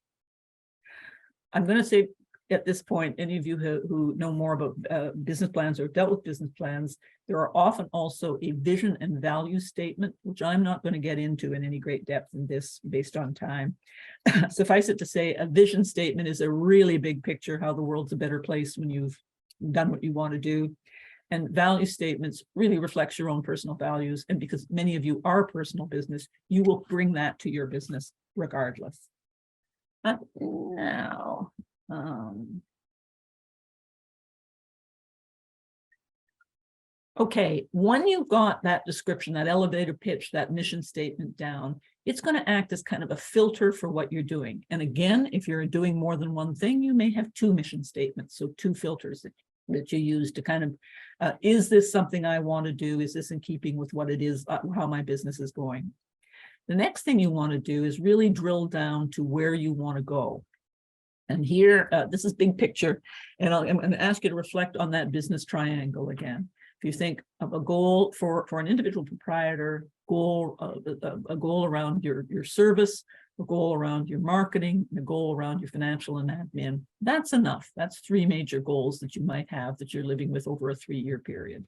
I'm going to say at this point, any of you who know more about business plans or dealt with business plans, there are often also a vision and value statement, which I'm not going to get into in any great depth in this based on time. Suffice it to say, a vision statement is a really big picture, how the world's a better place when you've done what you want to do. And value statements really reflects your own personal values. And because many of you are personal business, you will bring that to your business regardless. Now, okay, when you've got that description, that elevator pitch, that mission statement down, it's going to act as kind of a filter for what you're doing. And again, if you're doing more than one thing, you may have two mission statements, so two filters. that you use to kind of, is this something I want to do? Is this in keeping with what it is, how my business is going? The next thing you want to do is really drill down to where you want to go. And here, this is big picture, and I'm going to ask you to reflect on that business triangle again. If you think of a goal for an individual proprietor, a goal around your service, a goal around your marketing, a goal around your financial and admin, that's enough. That's 3 major goals that you might have that you're living with over a 3-year period.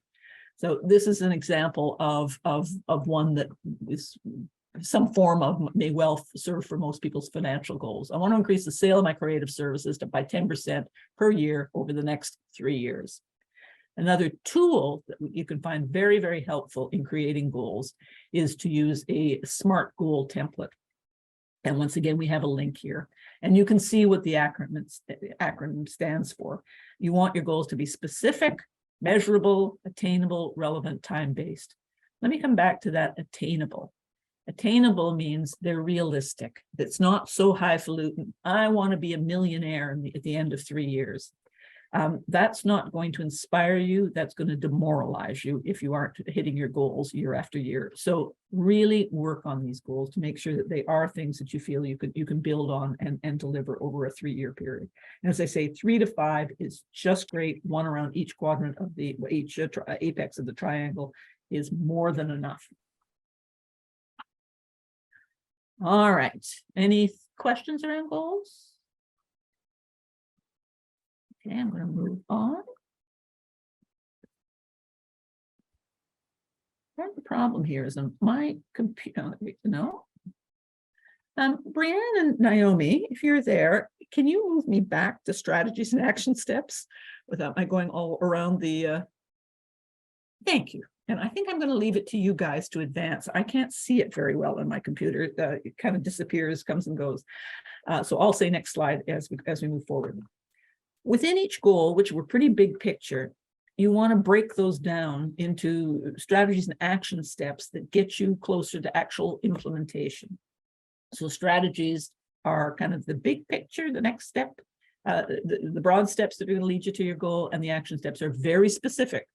So this is an example of one that is some form of may well serve for most people's financial goals. I want to increase the sale of my creative services by 10% per year over the next 3 years. Another tool that you can find very, very helpful in creating goals is to use a SMART goal template. And once again, we have a link here, and you can see what the acronym stands for. You want your goals to be specific, measurable, attainable, relevant, time-based. Let me come back to that attainable. Attainable means they're realistic. It's not so highfalutin. I want to be a millionaire at the end of 3 years. That's not going to inspire you. That's going to demoralize you if you aren't hitting your goals year after year. So really work on these goals to make sure that they are things that you feel you can build on and deliver over a 3-year period. And as I say, 3 to 5 is just great. One around each quadrant of each apex of the triangle is more than enough. All right. Any questions around goals? Okay, I'm going to move on. The problem here is on my computer. No. Brianne and Naomi, if you're there, can you move me back to strategies and action steps without my going all around the? Thank you. And I think I'm going to leave it to you guys to advance. I can't see it very well on my computer. It kind of disappears, comes and goes. So I'll say next slide as we move forward. Within each goal, which were pretty big picture, you want to break those down into strategies and action steps that get you closer to actual implementation. So strategies are kind of the big picture, the next step, the broad steps that are going to lead you to your goal, and the action steps are very specific.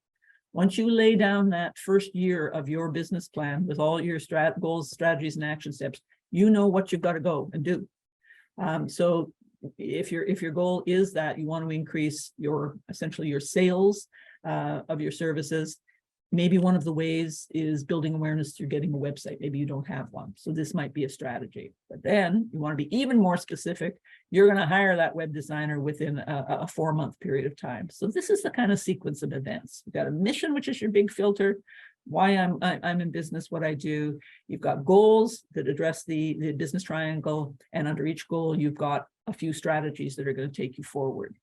Once you lay down that first year of your business plan with all your goals, strategies, and action steps, you know what you've got to go and do. So if your goal is that you want to increase essentially your sales of your services, maybe one of the ways is building awareness through getting a website. Maybe you don't have one. So this might be a strategy. But then you want to be even more specific. You're going to hire that web designer within a 4-month period of time. So this is the kind of sequence of events. You've got a mission, which is your big filter. Why I'm in business, what I do. You've got goals that address the business triangle. And under each goal, you've got a few strategies that are going to take you forward.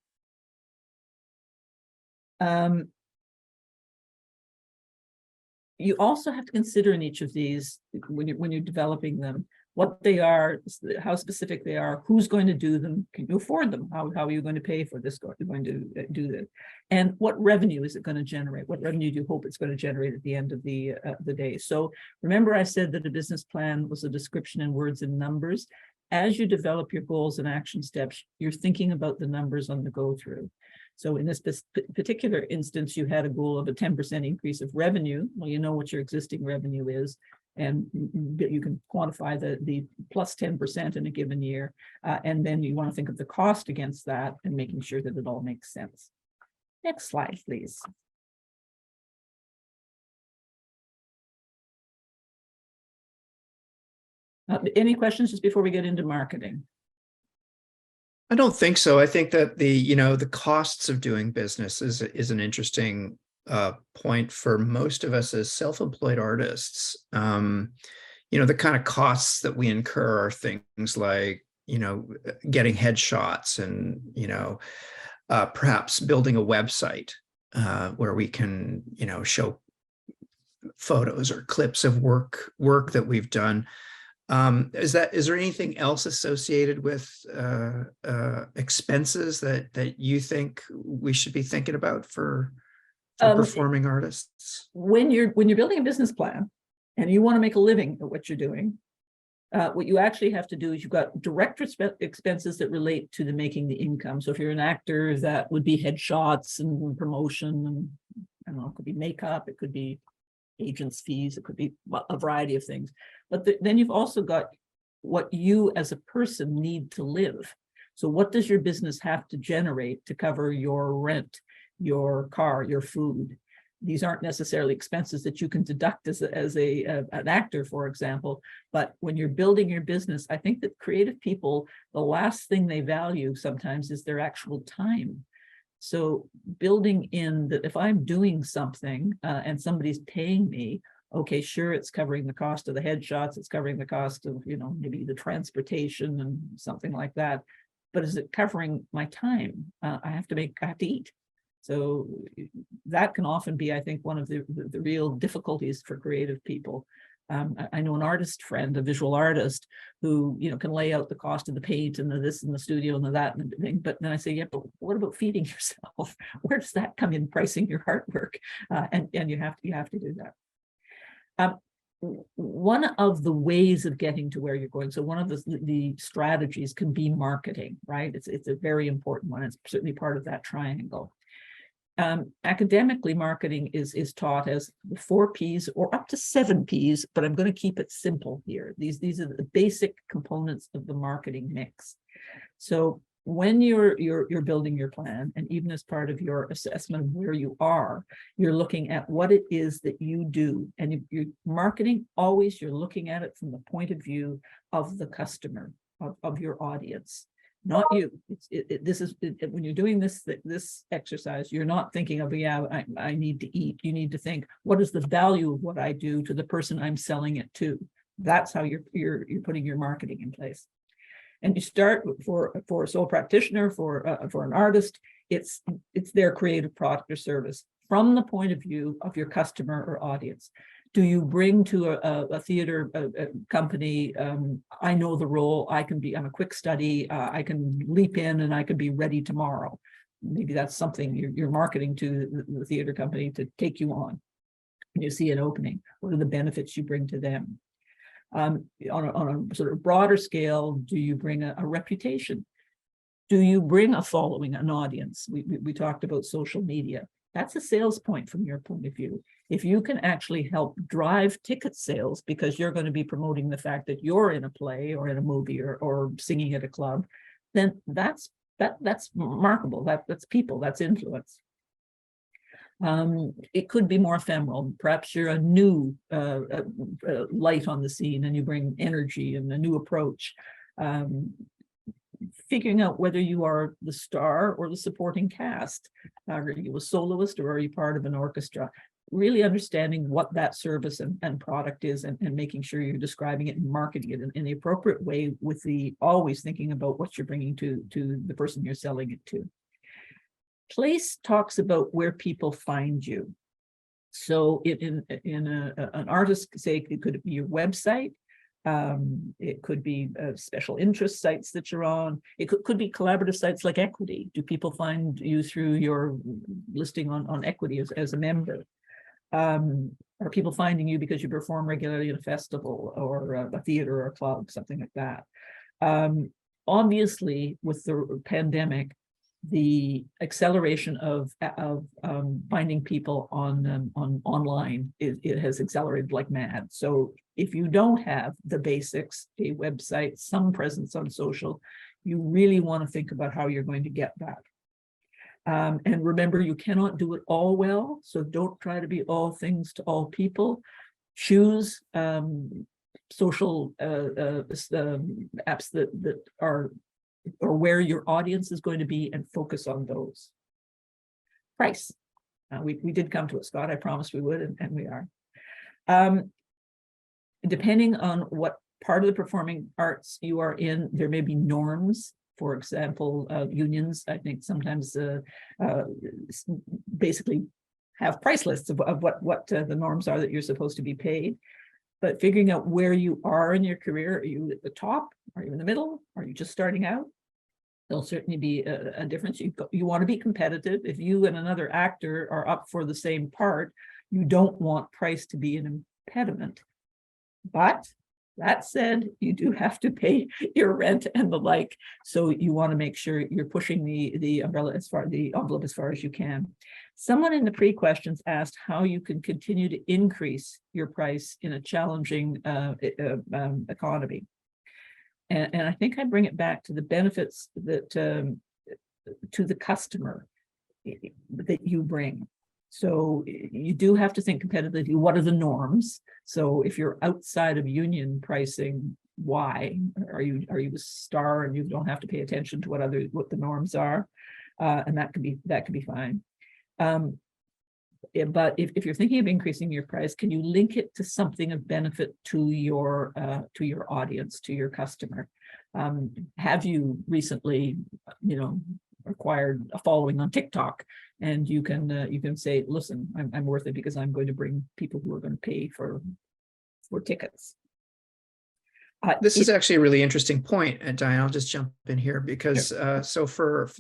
You also have to consider in each of these, when you're developing them, what they are, how specific they are, who's going to do them, can you afford them, how are you going to pay for this, you're going to do this, and what revenue is it going to generate, what revenue do you hope it's going to generate at the end of the day. So remember I said that a business plan was a description in words and numbers. As you develop your goals and action steps, you're thinking about the numbers on the go through. So in this particular instance, you had a goal of a 10% increase of revenue. Well, you know what your existing revenue is, and you can quantify the plus 10% in a given year. And then you want to think of the cost against that and making sure that it all makes sense. Next slide, please. Any questions just before we get into marketing? I don't think so. I think that the costs of doing business is an interesting point for most of us as self-employed artists. The kind of costs that we incur are things like, getting headshots and, perhaps building a website where we can, show photos or clips of work that we've done. Is there anything else associated with expenses that you think we should be thinking about for performing artists? When you're building a business plan and you want to make a living at what you're doing, What you actually have to do is you've got direct expenses that relate to the making the income. So if you're an actor, that would be headshots and promotion, and I don't know, it could be makeup, it could be agents' fees, it could be a variety of things. But then you've also got what you as a person need to live. So what does your business have to generate to cover your rent, your car, your food? These aren't necessarily expenses that you can deduct as an actor, for example. But when you're building your business, I think that creative people, the last thing they value sometimes is their actual time. So building in that if I'm doing something and somebody's paying me, okay, sure, it's covering the cost of the headshots, it's covering the cost of, you know, maybe the transportation and something like that. But is it covering my time? I have to eat. So that can often be, I think, one of the real difficulties for creative people. I know an artist friend, a visual artist, who, you know, can lay out the cost of the paint and the this and the studio and the that and the thing. But then I say, yeah, but what about feeding yourself? Where does that come in pricing your artwork? And you have to do that. One of the ways of getting to where you're going, so one of the strategies can be marketing, right? It's a very important one. It's certainly part of that triangle. Academically, marketing is taught as the 4 Ps or up to 7 Ps, but I'm going to keep it simple here. These are the basic components of the marketing mix. So when you're building your plan, and even as part of your assessment of where you are, you're looking at what it is that you do. And you're marketing, always you're looking at it from the point of view of the customer, of your audience. Not you. When you're doing this exercise, you're not thinking of, yeah, I need to eat. You need to think, what is the value of what I do to the person I'm selling it to? That's how you're putting your marketing in place. And you start for a sole practitioner, for an artist, it's their creative product or service from the point of view of your customer or audience. Do you bring to a theater company, I know the role, I'm a quick study, I can leap in and I can be ready tomorrow. Maybe that's something you're marketing to the theater company to take you on. You see an opening, what are the benefits you bring to them? On a sort of broader scale, do you bring a reputation? Do you bring a following, an audience? We talked about social media. That's a sales point from your point of view. If you can actually help drive ticket sales because you're going to be promoting the fact that you're in a play or in a movie or singing at a club, then that's remarkable. That's people, that's influence. It could be more ephemeral. Perhaps you're a new light on the scene and you bring energy and a new approach. Figuring out whether you are the star or the supporting cast. Are you a soloist or are you part of an orchestra? Really understanding what that service and product is and making sure you're describing it and marketing it in the appropriate way, with always thinking about what you're bringing to the person you're selling it to. Place talks about where people find you. So in an artist's sake, it could be your website. It could be special interest sites that you're on. It could be collaborative sites like Equity. Do people find you through your listing on Equity as a member? Are people finding you because you perform regularly at a festival or a theater or a club, something like that? Obviously, with the pandemic, the acceleration of finding people on online, it has accelerated like mad. So if you don't have the basics, a website, some presence on social, you really want to think about how you're going to get that. And remember, you cannot do it all well. So don't try to be all things to all people. Choose social apps that are or where your audience is going to be and focus on those. Price. We did come to it, Scott. I promised we would, and we are. Depending on what part of the performing arts you are in, there may be norms. For example, unions, I think sometimes basically have price lists of what the norms are that you're supposed to be paid. But figuring out where you are in your career, are you at the top? Are you in the middle? Are you just starting out? There'll certainly be a difference. You want to be competitive. If you and another actor are up for the same part, you don't want price to be an impediment. But That said, you do have to pay your rent and the like. So you want to make sure you're pushing the umbrella the envelope as far as you can. Someone in the pre-questions asked how you can continue to increase your price in a challenging economy. And I think I bring it back to the benefits that to the customer that you bring. So you do have to think competitively. What are the norms? So if you're outside of union pricing, why are you a star and you don't have to pay attention to what the norms are? And that could be fine. But if you're thinking of increasing your price, can you link it to something of benefit to your audience, to your customer? Have you recently, acquired a following on TikTok, and you can say, listen, I'm worth it because I'm going to bring people who are going to pay for tickets. This is actually a really interesting point, and Diane, I'll just jump in here because so for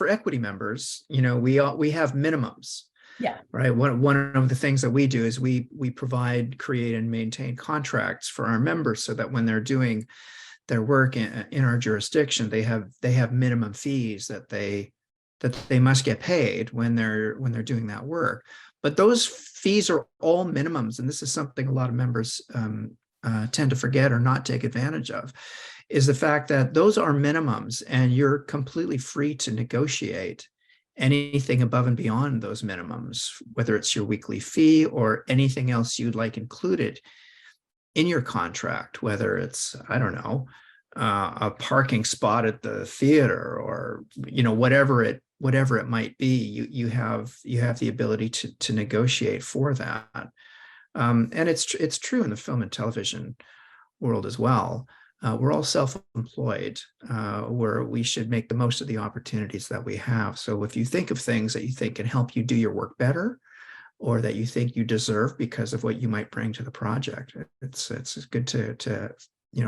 equity members, we have minimums. Yeah. Right. One of the things that we do is we provide, create, and maintain contracts for our members so that when they're doing their work in our jurisdiction, they have minimum fees that they must get paid when they're doing that work. But those fees are all minimums, and this is something a lot of members tend to forget or not take advantage of, is the fact that those are minimums, and you're completely free to negotiate anything above and beyond those minimums, whether it's your weekly fee or anything else you'd like included in your contract, whether it's, I don't know, a parking spot at the theater or, whatever it might be, you have the ability to negotiate for that. And it's true in the film and television world as well. We're all self-employed, where we should make the most of the opportunities that we have. So if you think of things that you think can help you do your work better, or that you think you deserve because of what you might bring to the project, it's good to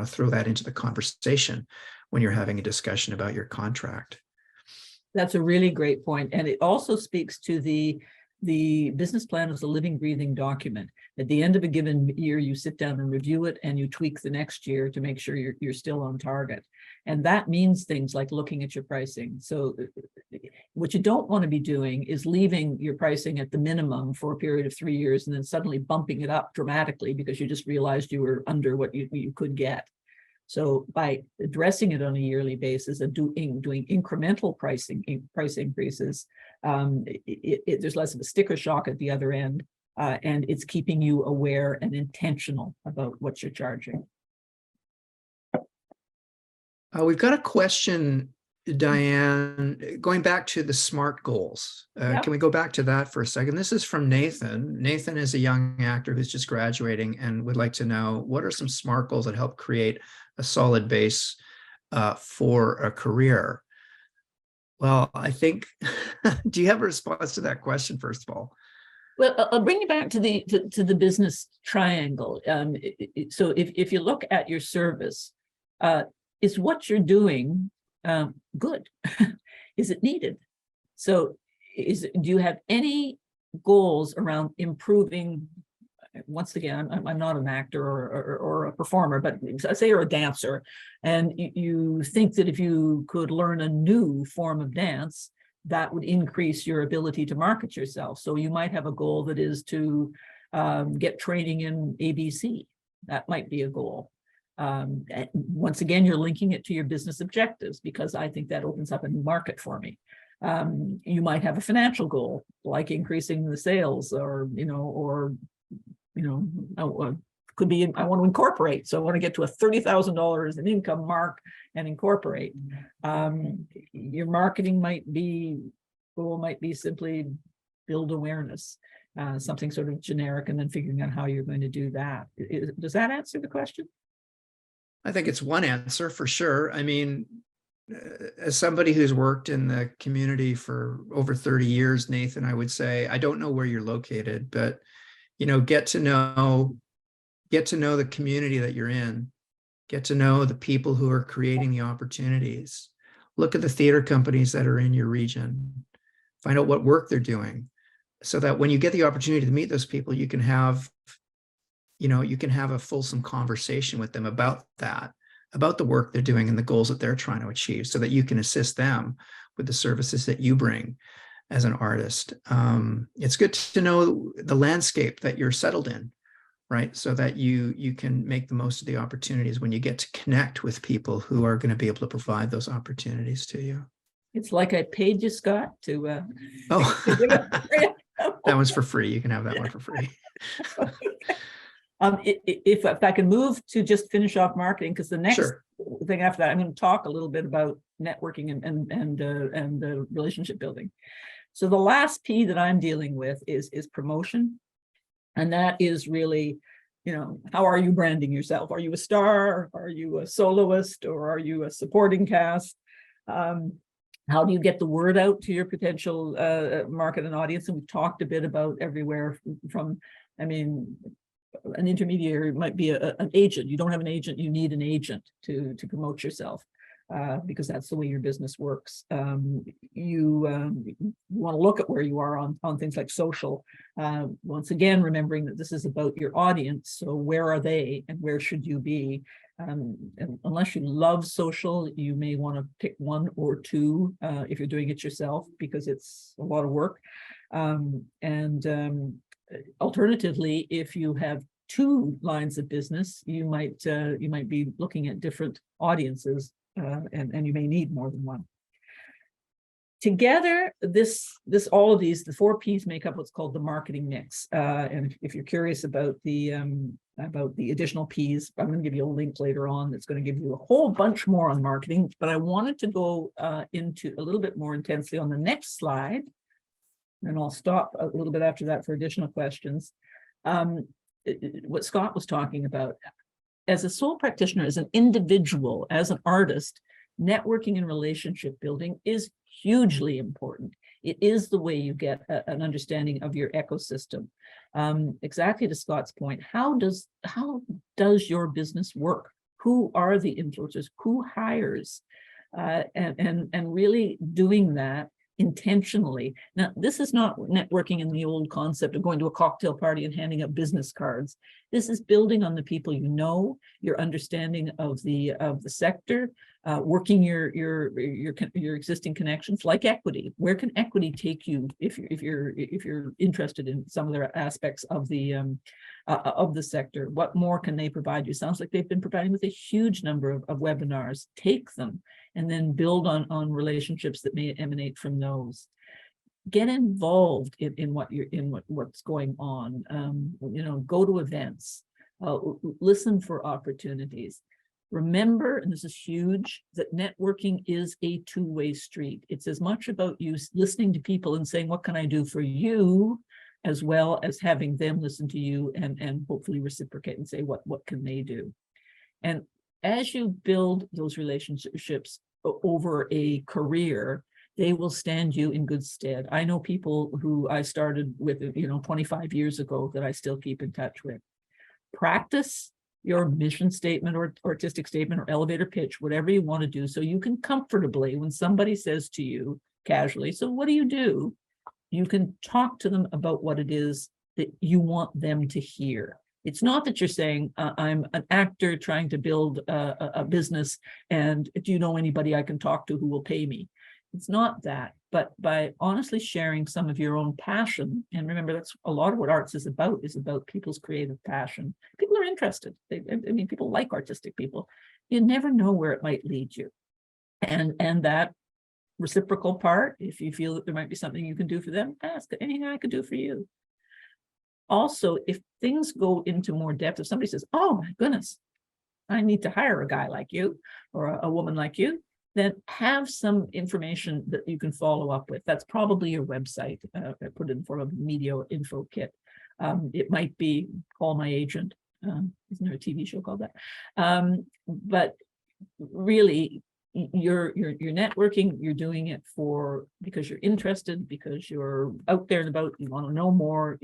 throw that into the conversation when you're having a discussion about your contract. That's a really great point. And it also speaks to the business plan as a living, breathing document. At the end of a given year, you sit down and review it, and you tweak the next year to make sure you're still on target. And that means things like looking at your pricing. So what you don't want to be doing is leaving your pricing at the minimum for a period of 3 years and then suddenly bumping it up dramatically because you just realized you were under what you could get. So by addressing it on a yearly basis and doing incremental price increases, there's less of a sticker shock at the other end, and it's keeping you aware and intentional about what you're charging. We've got a question, Diane, going back to the SMART goals. Yep. Can we go back to that for a second? This is from Nathan. Nathan is a young actor who's just graduating and would like to know, what are some SMART goals that help create a solid base for a career? Well, I think, do you have a response to that question, first of all? Well, I'll bring you back to the business triangle. So if you look at your service, is what you're doing good? Is it needed? So do you have any goals around improving? Once again, I'm not an actor or a performer, but say you're a dancer, and you think that if you could learn a new form of dance, that would increase your ability to market yourself. So you might have a goal that is to get training in ABC. That might be a goal. Once again, you're linking it to your business objectives, because I think that opens up a new market for me. You might have a financial goal, like increasing the sales, could be, I want to incorporate. So I want to get to a $30,000 in income mark and incorporate. Your marketing goal might be simply build awareness, something sort of generic, and then figuring out how you're going to do that. Does that answer the question? I think it's one answer for sure. I mean, as somebody who's worked in the community for over 30 years, Nathan, I would say, I don't know where you're located, but get to know the community that you're in, get to know the people who are creating the opportunities, look at the theater companies that are in your region, find out what work they're doing, so that when you get the opportunity to meet those people, you can have you can have a fulsome conversation with them about that, about the work they're doing and the goals that they're trying to achieve, so that you can assist them with the services that you bring as an artist. It's good to know the landscape that you're settled in, right? So that you can make the most of the opportunities when you get to connect with people who are going to be able to provide those opportunities to you. It's like I paid you, Scott, to Oh, to give it. that one's for free. You can have that one for free. If I can move to just finish off marketing, because the next Sure. thing after that, I'm going to talk a little bit about networking and relationship building. So the last P that I'm dealing with is promotion. And that is really, how are you branding yourself? Are you a star? Are you a soloist? Or are you a supporting cast? How do you get the word out to your potential market and audience? And we've talked a bit about everywhere from, an intermediary might be an agent. You don't have an agent, you need an agent to promote yourself. Because that's the way your business works. You want to look at where you are on things like social. Once again, remembering that this is about your audience. So where are they and where should you be? And unless you love social, you may want to pick one or two if you're doing it yourself, because it's a lot of work. Alternatively, if you have two lines of business, you might be looking at different audiences. And you may need more than one. Together, all of these, the 4 Ps make up what's called the marketing mix. And if you're curious about the additional Ps, I'm going to give you a link later on that's going to give you a whole bunch more on marketing. But I wanted to go into a little bit more intensely on the next slide, and I'll stop a little bit after that for additional questions. What Scott was talking about. As a sole practitioner, as an individual, as an artist, networking and relationship building is hugely important. It is the way you get an understanding of your ecosystem. Exactly to Scott's point, how does your business work? Who are the influencers? Who hires? And really doing that intentionally. Now, this is not networking in the old concept of going to a cocktail party and handing out business cards. This is building on the people you know, your understanding of the sector, working your existing connections, like equity. Where can equity take you if you're interested in some of their aspects of the sector? What more can they provide you? Sounds like they've been providing with a huge number of webinars. Take them and then build on relationships that may emanate from those. Get involved in what's going on. Go to events, listen for opportunities. Remember, and this is huge, that networking is a two-way street. It's as much about you listening to people and saying, what can I do for you, as well as having them listen to you and hopefully reciprocate and say, what can they do? And as you build those relationships over a career, they will stand you in good stead. I know people who I started with, 25 years ago that I still keep in touch with. Practice your mission statement or artistic statement or elevator pitch, whatever you want to do, so you can comfortably, when somebody says to you casually, so what do? You can talk to them about what it is that you want them to hear. It's not that you're saying, I'm an actor trying to build a business, and do you know anybody I can talk to who will pay me? It's not that, but by honestly sharing some of your own passion, and remember, that's a lot of what arts is about people's creative passion. People are interested. People like artistic people. You never know where it might lead you. And that reciprocal part, if you feel that there might be something you can do for them, ask anything I could do for you. Also, if things go into more depth, if somebody says, oh my goodness, I need to hire a guy like you or a woman like you, then have some information that you can follow up with. That's probably your website. I put it in form of a media info kit. It might be Call My Agent. Isn't there a TV show called that? But really, you're networking, you're doing it because you're interested, because you're out there and about, you want to know more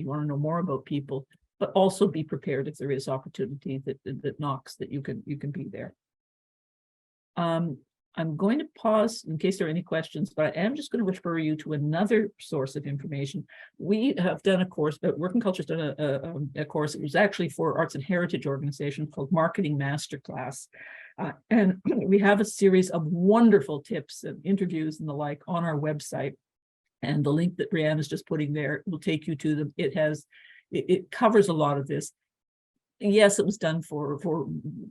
about people, but also be prepared if there is opportunity that knocks, that you can be there. I'm going to pause in case there are any questions, but I am just going to refer you to another source of information. We have done a course, but WorkinCulture's done a course. It was actually for Arts and Heritage organization called Marketing Masterclass. And we have a series of wonderful tips and interviews and the like on our website. And the link that Brianne is just putting there will take you to them. It covers a lot of this. Yes, it was done for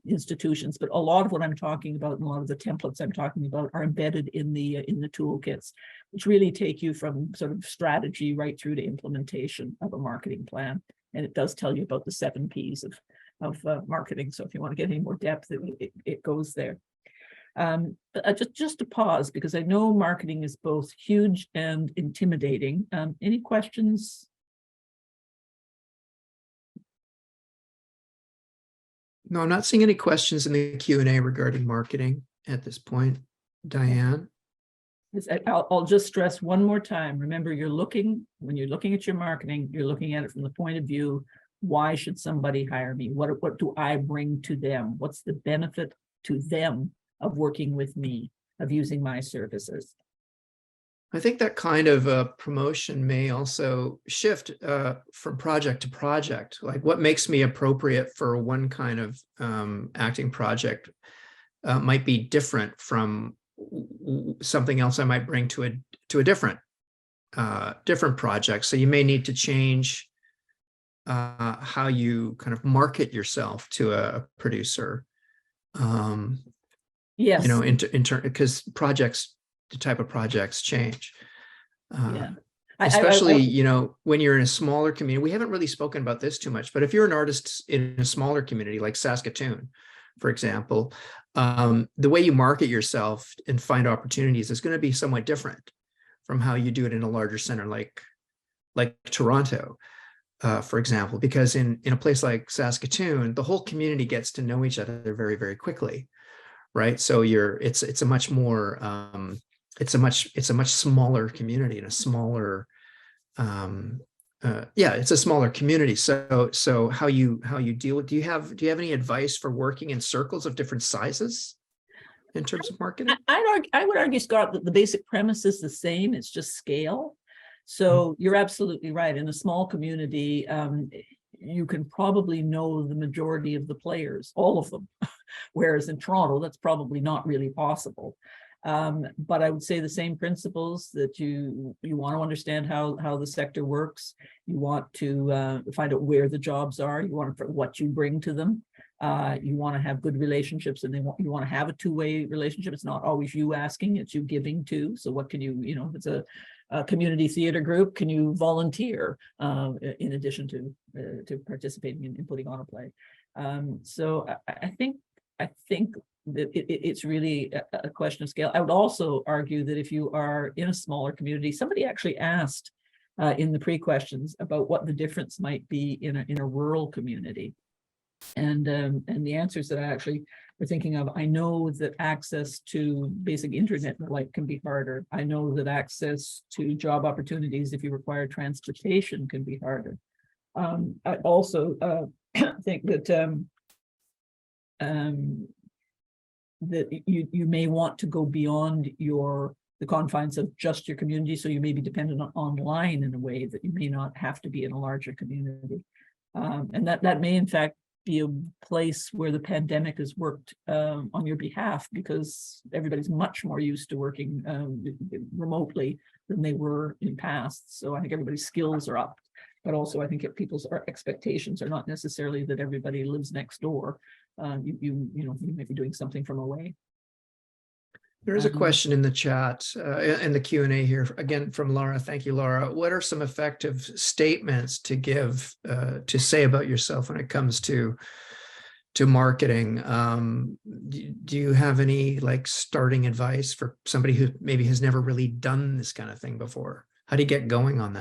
institutions, but a lot of what I'm talking about and a lot of the templates I'm talking about are embedded in the toolkits, which really take you from sort of strategy right through to implementation of a marketing plan. And it does tell you about the 7 Ps of marketing. So if you want to get any more depth, it goes there. But just to pause, because I know marketing is both huge and intimidating. Any questions? No, I'm not seeing any questions in the Q&A regarding marketing at this point. Diane? I'll just stress one more time. Remember, when you're looking at your marketing, you're looking at it from the point of view, why should somebody hire me? What do I bring to them? What's the benefit to them of working with me, of using my services? I think that kind of promotion may also shift from project to project. Like what makes me appropriate for one kind of acting project might be different from something else I might bring to a different project. So you may need to change how you kind of market yourself to a producer. Yes. You know, because the type of projects change. Yeah. Especially, you know, when you're in a smaller community. We haven't really spoken about this too much, but if you're an artist in a smaller community like Saskatoon, for example, the way you market yourself and find opportunities is going to be somewhat different from how you do it in a larger center like Toronto, for example, because in a place like Saskatoon, the whole community gets to know each other very, very quickly, right? So it's a much more it's a much smaller community and a smaller it's a smaller community. So how you deal with, do you have any advice for working in circles of different sizes in terms of marketing? I would argue, Scott, that the basic premise is the same. It's just scale. So you're absolutely right. In a small community, you can probably know the majority of the players, all of them. Whereas in Toronto, that's probably not really possible. But I would say the same principles, that you want to understand how the sector works. You want to find out where the jobs are. You want to what you bring to them. You want to have good relationships, and you want to have a two-way relationship. It's not always you asking, it's you giving too. So what can you if it's a community theater group, can you volunteer in addition to participating in putting on a play? So I think that it's really a question of scale. I would also argue that if you are in a smaller community, somebody actually asked in the pre-questions about what the difference might be in a rural community. And the answers that I actually were thinking of, I know that access to basic internet and the like can be harder. I know that access to job opportunities, if you require transportation, can be harder. I also think that that you may want to go beyond the confines of just your community. So you may be dependent on online in a way that you may not have to be in a larger community. And that may in fact be a place where the pandemic has worked on your behalf, because everybody's much more used to working remotely than they were in past. So I think everybody's skills are up, but also I think people's expectations are not necessarily that everybody lives next door. You may be doing something from away. There is a question in the chat, in the Q&A here, again from Laura. Thank you, Laura. What are some effective statements to say about yourself when it comes to marketing? Do you have any starting advice for somebody who maybe has never really done this kind of thing before? How do you get going on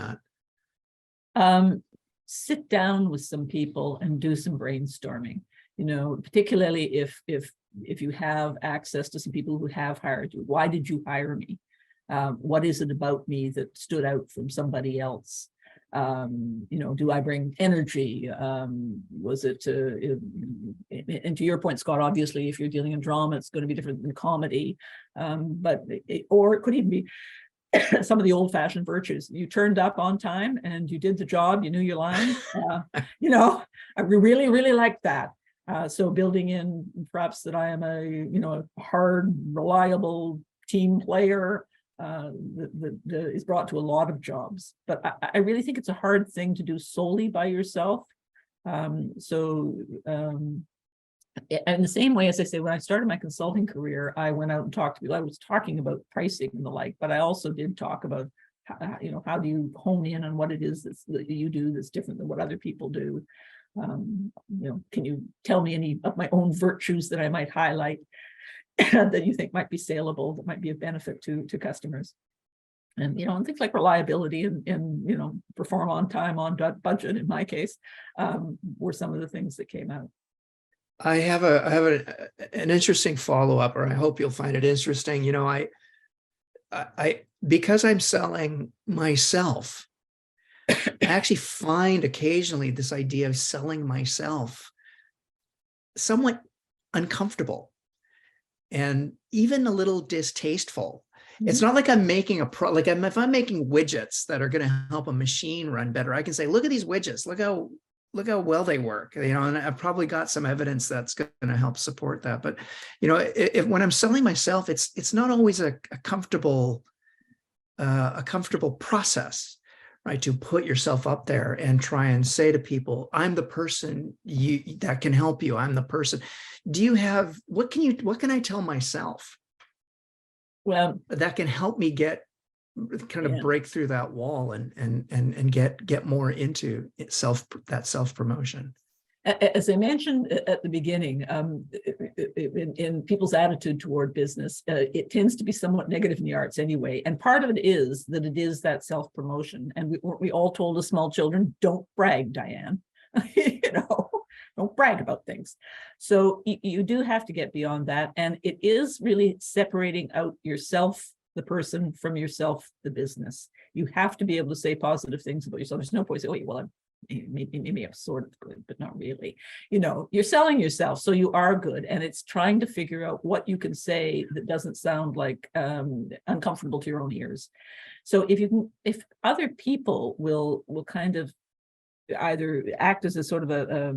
that? Sit down with some people and do some brainstorming. Particularly if you have access to some people who have hired you. Why did you hire me? What is it about me that stood out from somebody else? You know, do I bring energy? Was it and to your point, Scott, obviously, if you're dealing in drama, it's going to be different than comedy. Or it could even be some of the old-fashioned virtues. You turned up on time and you did the job, you knew your lines. You know, I really, really like that. So building in perhaps that I am a hard, reliable team player that is brought to a lot of jobs. But I really think it's a hard thing to do solely by yourself. In the same way, as I say, when I started my consulting career, I went out and talked to people. I was talking about pricing and the like, but I also did talk about, how do you hone in on what it is that you do that's different than what other people do? Can you tell me any of my own virtues that I might highlight that you think might be saleable, that might be of benefit to customers? And, and things like reliability and perform on time, on budget, in my case, were some of the things that came out. I have an interesting follow-up, or I hope you'll find it interesting. I because I'm selling myself, I actually find occasionally this idea of selling myself somewhat uncomfortable and even a little distasteful. It's not like I'm making if I'm making widgets that are going to help a machine run better, I can say, look at these widgets, look how well they work, and I've probably got some evidence that's going to help support that. But, when I'm selling myself, it's not always a comfortable process, right? To put yourself up there and try and say to people, I'm the person that can help you. I'm the person. Do you have, what can I tell myself? Well, that can help me break through that wall and get more into that self-promotion. As I mentioned at the beginning, in people's attitude toward business, it tends to be somewhat negative in the arts anyway. And part of it is that it is that self-promotion. And we all told as small children, don't brag, Diane. Don't brag about things. So you do have to get beyond that. And it is really separating out yourself, the person, from yourself, the business. You have to be able to say positive things about yourself. There's no point saying, well, maybe I'm sort of good, but not really. You're selling yourself, so you are good. And it's trying to figure out what you can say that doesn't sound like uncomfortable to your own ears. So if other people will kind of either act as a sort of a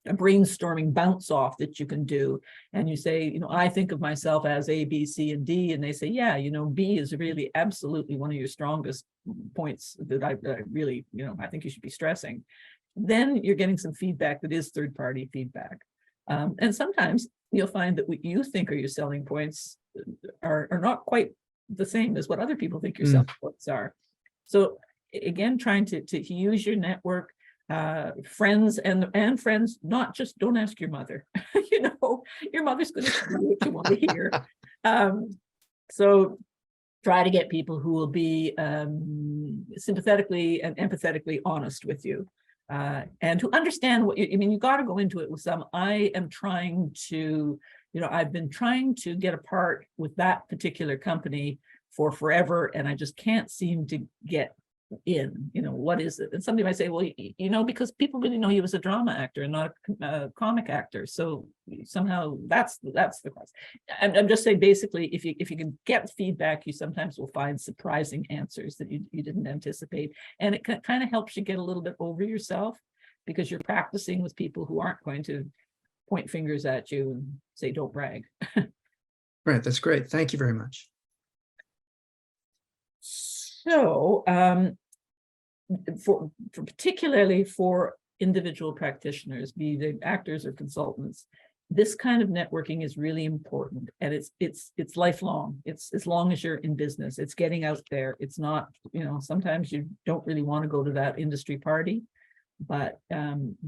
brainstorming bounce off that you can do, and you say, I think of myself as A, B, C, and D, and they say, yeah, B is really absolutely one of your strongest points that I really, I think you should be stressing. Then you're getting some feedback that is third-party feedback, and sometimes you'll find that what you think are your selling points are not quite the same as what other people think your selling points are. So again, trying to use your network, friends and friends, not just, don't ask your mother. Your mother's going to tell you what you want to hear. So try to get people who will be sympathetically and empathetically honest with you, and to understand what you got to go into it with some, I am trying to, I've been trying to get a part with that particular company for forever, and I just can't seem to get in, what is it? And somebody might say, well, because people really know you as a drama actor and not a comic actor, so somehow that's the cause. I'm just saying, basically, if you can get feedback, you sometimes will find surprising answers that you didn't anticipate, and it kind of helps you get a little bit over yourself, because you're practicing with people who aren't going to point fingers at you and say, don't brag. Right, that's great. Thank you very much. So, particularly for individual practitioners, be they actors or consultants, this kind of networking is really important, and it's lifelong. It's as long as you're in business. It's getting out there. It's not, sometimes you don't really want to go to that industry party, but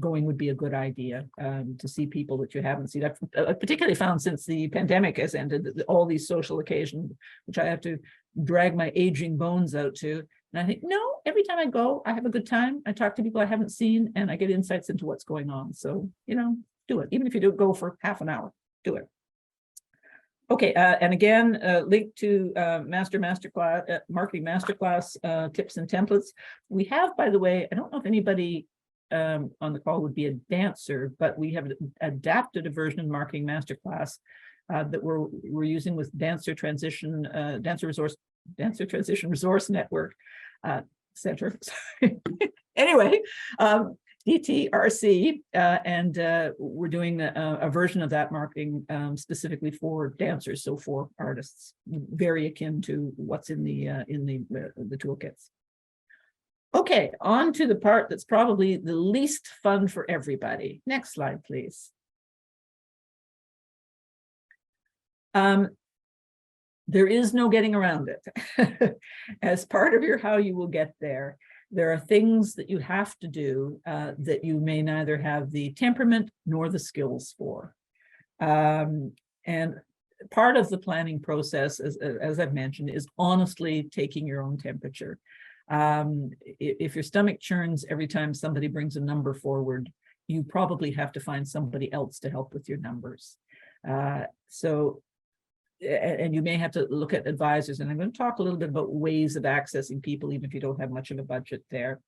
going would be a good idea, to see people that you haven't seen. I've particularly found since the pandemic has ended, that all these social occasions, which I have to drag my aging bones out to, and I think, no, every time I go, I have a good time. I talk to people I haven't seen, and I get insights into what's going on. So, do it. Even if you do go for half an hour, do it. Okay, and again, link to masterclass, marketing masterclass tips and templates. We have, by the way, I don't know if anybody on the call would be a dancer, but we have adapted a version of marketing masterclass that we're using with Dancer Transition Resource Network Center. Anyway, DTRC, and we're doing a version of that marketing specifically for dancers, so for artists, very akin to what's in the toolkits. Okay, on to the part that's probably the least fun for everybody. Next slide, please. There is no getting around it. As part of your how you will get there, there are things that you have to do that you may neither have the temperament nor the skills for. And part of the planning process, as I've mentioned, is honestly taking your own temperature. If your stomach churns every time somebody brings a number forward, you probably have to find somebody else to help with your numbers. And you may have to look at advisors, and I'm going to talk a little bit about ways of accessing people, even if you don't have much of a budget there.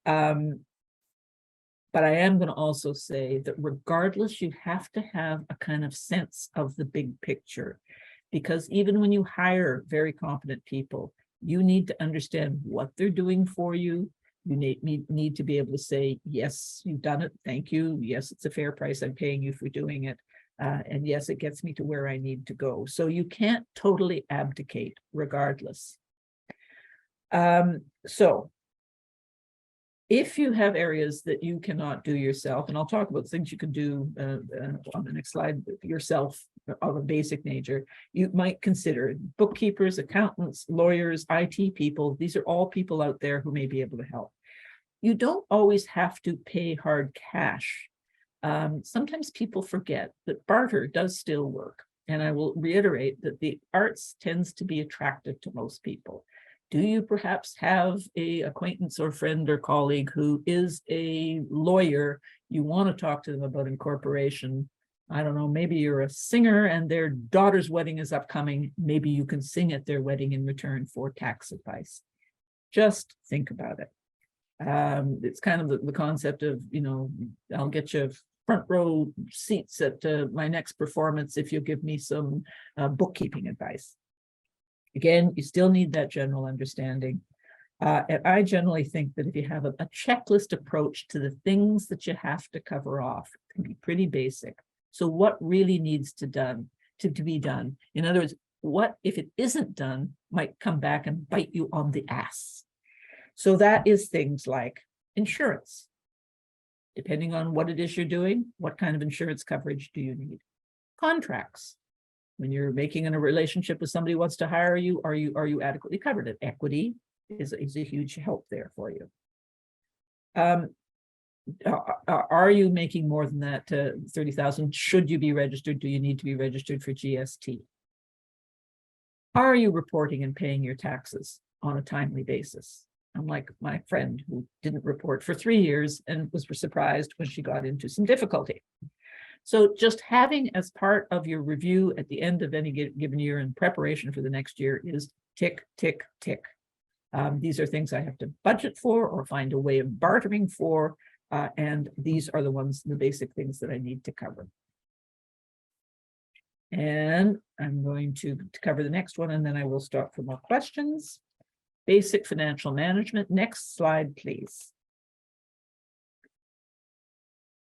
But I am going to also say that regardless, you have to have a kind of sense of the big picture, because even when you hire very competent people, you need to understand what they're doing for you. You need to be able to say, yes, you've done it. Thank you. Yes, it's a fair price I'm paying you for doing it. And yes, it gets me to where I need to go. So you can't totally abdicate regardless. So if you have areas that you cannot do yourself, and I'll talk about things you can do on the next slide yourself of a basic nature, you might consider bookkeepers, accountants, lawyers, IT people. These are all people out there who may be able to help. You don't always have to pay hard cash. Sometimes people forget that barter does still work. And I will reiterate that the arts tends to be attractive to most people. Do you perhaps have an acquaintance or friend or colleague who is a lawyer? You want to talk to them about incorporation. I don't know, maybe you're a singer and their daughter's wedding is upcoming. Maybe you can sing at their wedding in return for tax advice. Just think about it. It's kind of the concept of, you know, I'll get you front row seats at my next performance if you give me some bookkeeping advice. Again, you still need that general understanding. And I generally think that if you have a checklist approach to the things that you have to cover off, it can be pretty basic. So what really needs to be done? In other words, what if it isn't done might come back and bite you on the ass. So that is things like insurance. Depending on what it is you're doing, what kind of insurance coverage do you need? Contracts. When you're making a relationship with somebody who wants to hire you, are you adequately covered? And equity is a huge help there for you. Are you making more than that 30,000? Should you be registered? Do you need to be registered for GST? Are you reporting and paying your taxes on a timely basis? Unlike my friend who didn't report for 3 years and was surprised when she got into some difficulty. So just having as part of your review at the end of any given year in preparation for the next year is tick, tick, tick. These are things I have to budget for or find a way of bartering for. And these are the basic things that I need to cover. And I'm going to cover the next one, and then I will stop for more questions. Basic financial management. Next slide, please.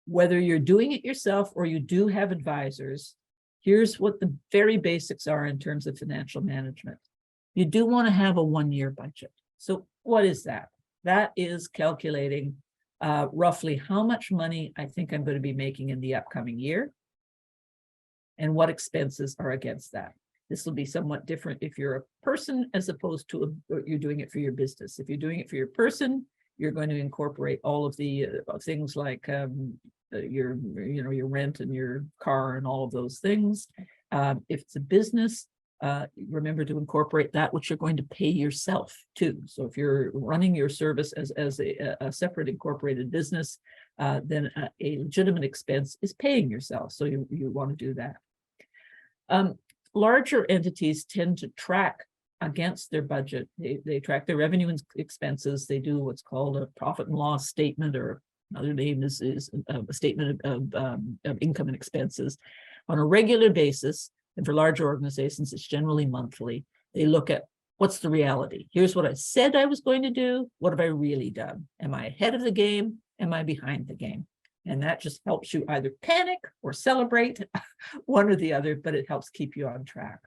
Whether you're doing it yourself or you do have advisors, here's what the very basics are in terms of financial management. You do want to have a 1-year budget. So what is that? That is calculating roughly how much money I think I'm going to be making in the upcoming year and what expenses are against that. This will be somewhat different if you're a person as opposed to you're doing it for your business. If you're doing it for your person, you're going to incorporate all of the things like your rent and your car and all of those things. If it's a business, remember to incorporate that which you're going to pay yourself too. So if you're running your service as a separate incorporated business, then a legitimate expense is paying yourself. So you want to do that. larger entities tend to track against their budget. They track their revenue and expenses. They do what's called a profit and loss statement, or another name is a statement of income and expenses on a regular basis. And for larger organizations, it's generally monthly. They look at what's the reality. Here's what I said I was going to do. What have I really done? Am I ahead of the game? Am I behind the game? And that just helps you either panic or celebrate, one or the other, but it helps keep you on track.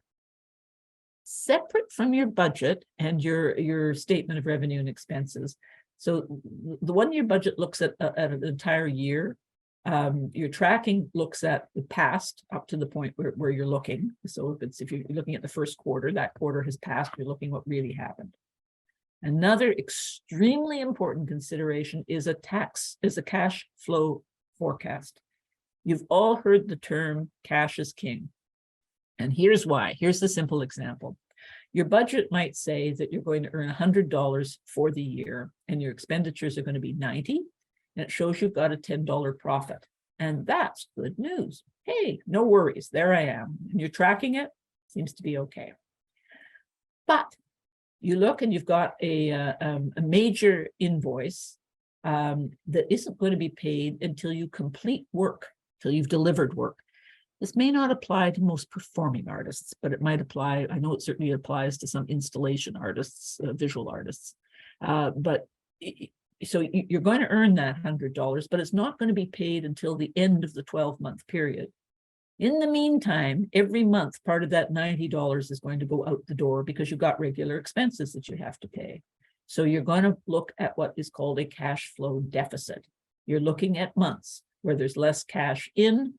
Separate from your budget and your statement of revenue and expenses. So the 1 year budget looks at an entire year. Your tracking looks at the past up to the point where you're looking. So if you're looking at the first quarter, that quarter has passed, you're looking what really happened. Another extremely important consideration is a cash flow forecast. You've all heard the term cash is king. And here's why. Here's the simple example. Your budget might say that you're going to earn $100 for the year and your expenditures are going to be 90, and it shows you've got a $10 profit. And that's good news. Hey, no worries. There I am. And you're tracking it. Seems to be okay. But you look and you've got a major invoice that isn't going to be paid until you complete work, till you've delivered work. This may not apply to most performing artists, but it might apply. I know it certainly applies to some installation artists, visual artists. So you're going to earn that $100, but it's not going to be paid until the end of the 12-month period. In the meantime, every month, part of that $90 is going to go out the door because you've got regular expenses that you have to pay. So you're going to look at what is called a cash flow deficit. You're looking at months where there's less cash in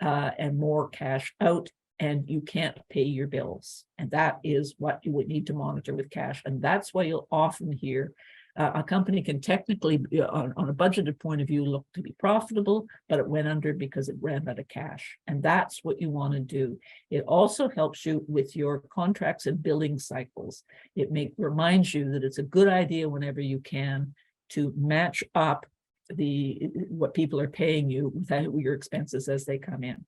and more cash out, and you can't pay your bills. And that is what you would need to monitor with cash. And that's why you'll often hear a company can technically, on a budgeted point of view, look to be profitable, but it went under because it ran out of cash. And that's what you want to do. It also helps you with your contracts and billing cycles. It reminds you that it's a good idea whenever you can to match up what people are paying you with your expenses as they come in.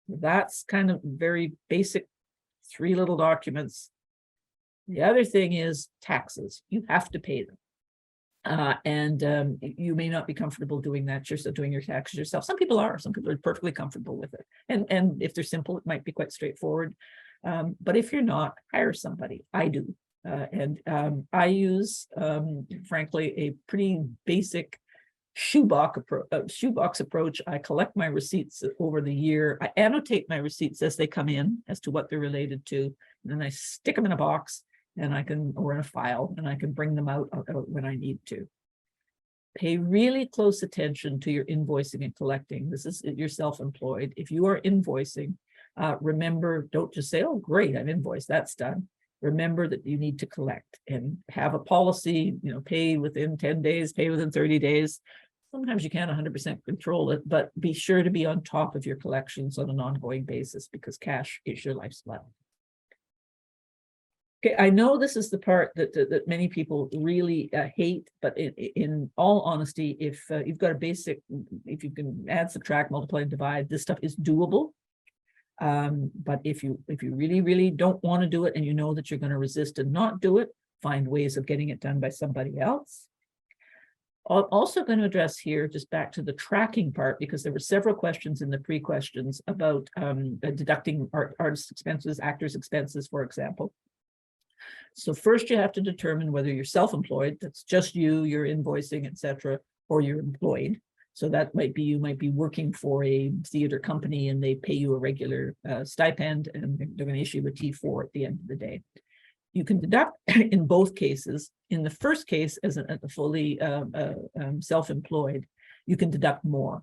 That's kind of very basic, 3 little documents. The other thing is taxes. You have to pay them. You may not be comfortable doing that yourself, doing your taxes yourself. Some people are. Some people are perfectly comfortable with it. And if they're simple, it might be quite straightforward. But if you're not, hire somebody. I do. I use, frankly, a pretty basic shoebox approach. I collect my receipts over the year. I annotate my receipts as they come in as to what they're related to. And then I stick them in a box or in a file, and I can bring them out when I need to. Pay really close attention to your invoicing and collecting. This is, you're self-employed. If you are invoicing, remember, don't just say, oh, great, I've invoiced, that's done. Remember that you need to collect and have a policy, pay within 10 days, pay within 30 days. Sometimes you can't 100% control it, but be sure to be on top of your collections on an ongoing basis because cash is your lifeblood. Okay, I know this is the part that many people really hate, but in all honesty, if you've got if you can add, subtract, multiply, and divide, this stuff is doable. But if you really, really don't want to do it and you know that you're going to resist and not do it, find ways of getting it done by somebody else. I'm also going to address here, just back to the tracking part, because there were several questions in the pre-questions about deducting artist expenses, actors' expenses, for example. So first you have to determine whether you're self-employed, that's just you're invoicing, etc., or you're employed. So that might be, you might be working for a theater company and they pay you a regular stipend and they're going to issue a T4 at the end of the day. You can deduct in both cases. In the first case, as a fully self-employed, you can deduct more.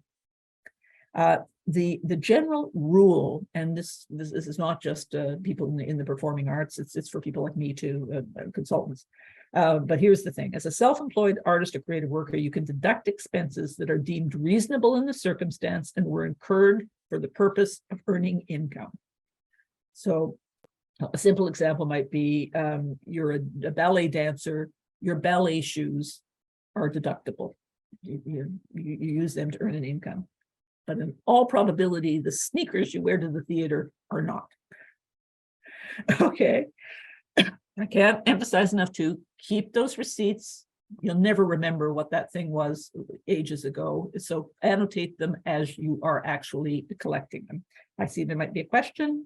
The general rule, and this is not just people in the performing arts, it's for people like me too, consultants. But here's the thing: as a self-employed artist or creative worker, you can deduct expenses that are deemed reasonable in the circumstance and were incurred for the purpose of earning income. So a simple example might be you're a ballet dancer, your ballet shoes are deductible. You use them to earn an income. But in all probability, the sneakers you wear to the theater are not. Okay. I can't emphasize enough to keep those receipts. You'll never remember what that thing was ages ago. So annotate them as you are actually collecting them. I see there might be a question.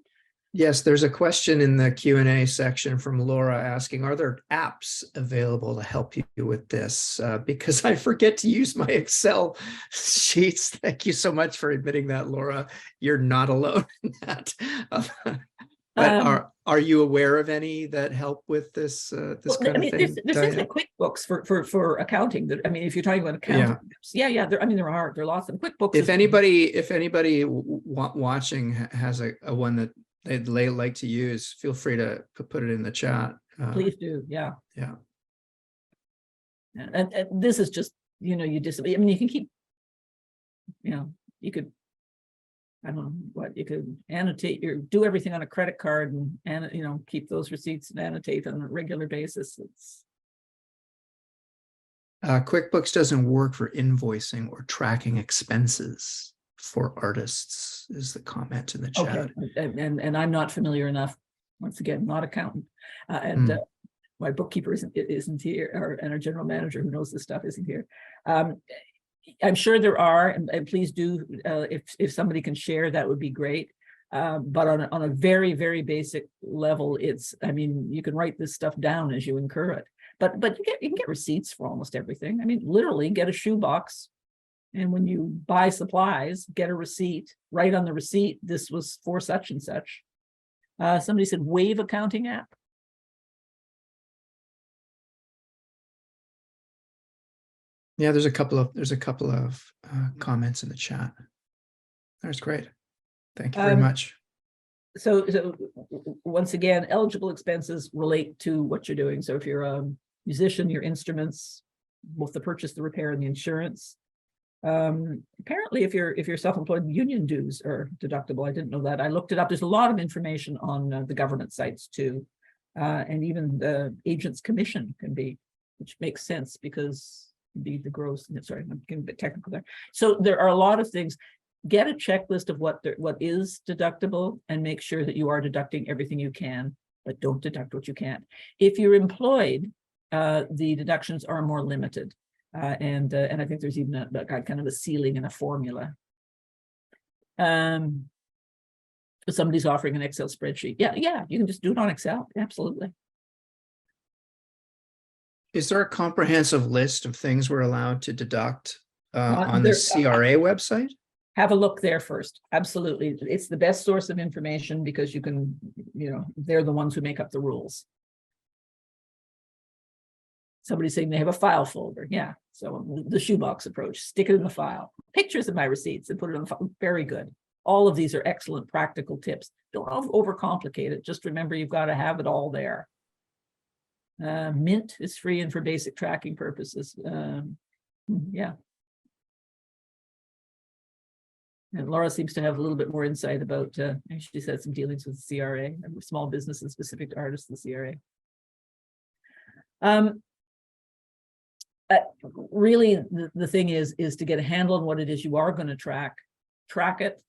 Yes, there's a question in the Q&A section from Laura asking, are there apps available to help you with this? Because I forget to use my Excel sheets. Thank you so much for admitting that, Laura. You're not alone in that. But are you aware of any that help with this this kind of thing? There's things like QuickBooks for accounting. That, I mean, if you're talking about accounting, yeah. There are lots of QuickBooks. If anybody watching has a one that they'd like to use, feel free to put it in the chat. Please do. Yeah. Yeah. And this is just, you know, I mean, you can keep, you know, you could, I don't know what, you could annotate do everything on a credit card and you know, keep those receipts and annotate on a regular basis. It's QuickBooks doesn't work for invoicing or tracking expenses for artists, is the comment in the chat. Okay. And I'm not familiar enough, once again, not accountant, my bookkeeper isn't here, and our general manager who knows this stuff isn't here. I'm sure there are, and please do, if somebody can share, that would be great. But on a very, very basic level, I mean, you can write this stuff down as you incur it. But you can get receipts for almost everything. I mean, literally get a shoebox, and when you buy supplies, get a receipt, write on the receipt, this was for such and such. Somebody said Wave accounting app. Yeah, there's a couple of comments in the chat. That's great. Thank you very much. So once again, eligible expenses relate to what you're doing. So if you're a musician, your instruments, both the purchase, the repair, and the insurance. Apparently, if you're self-employed, union dues are deductible. I didn't know that. I looked it up. There's a lot of information on the government sites too, and even the agent's commission can be, which makes sense because the gross. Sorry, I'm getting a bit technical there. So there are a lot of things. Get a checklist of what is deductible and make sure that you are deducting everything you can, but don't deduct what you can't. If you're employed, the deductions are more limited. And I think there's even a kind of a ceiling and a formula. If somebody's offering an Excel spreadsheet, yeah, you can just do it on Excel. Absolutely. Is there a comprehensive list of things we're allowed to deduct on the CRA website? Have a look there first. Absolutely. It's the best source of information because you can, you know, they're the ones who make up the rules. Somebody's saying they have a file folder. Yeah. So the shoebox approach, stick it in the file. Pictures of my receipts and put it on the file. Very good. All of these are excellent practical tips. Don't overcomplicate it. Just remember, you've got to have it all there. Mint is free and for basic tracking purposes. Yeah. And Laura seems to have a little bit more insight about, she said some dealings with the CRA, small businesses specific to artists, the CRA. Really, the thing is to get a handle on what it is you are going to track it,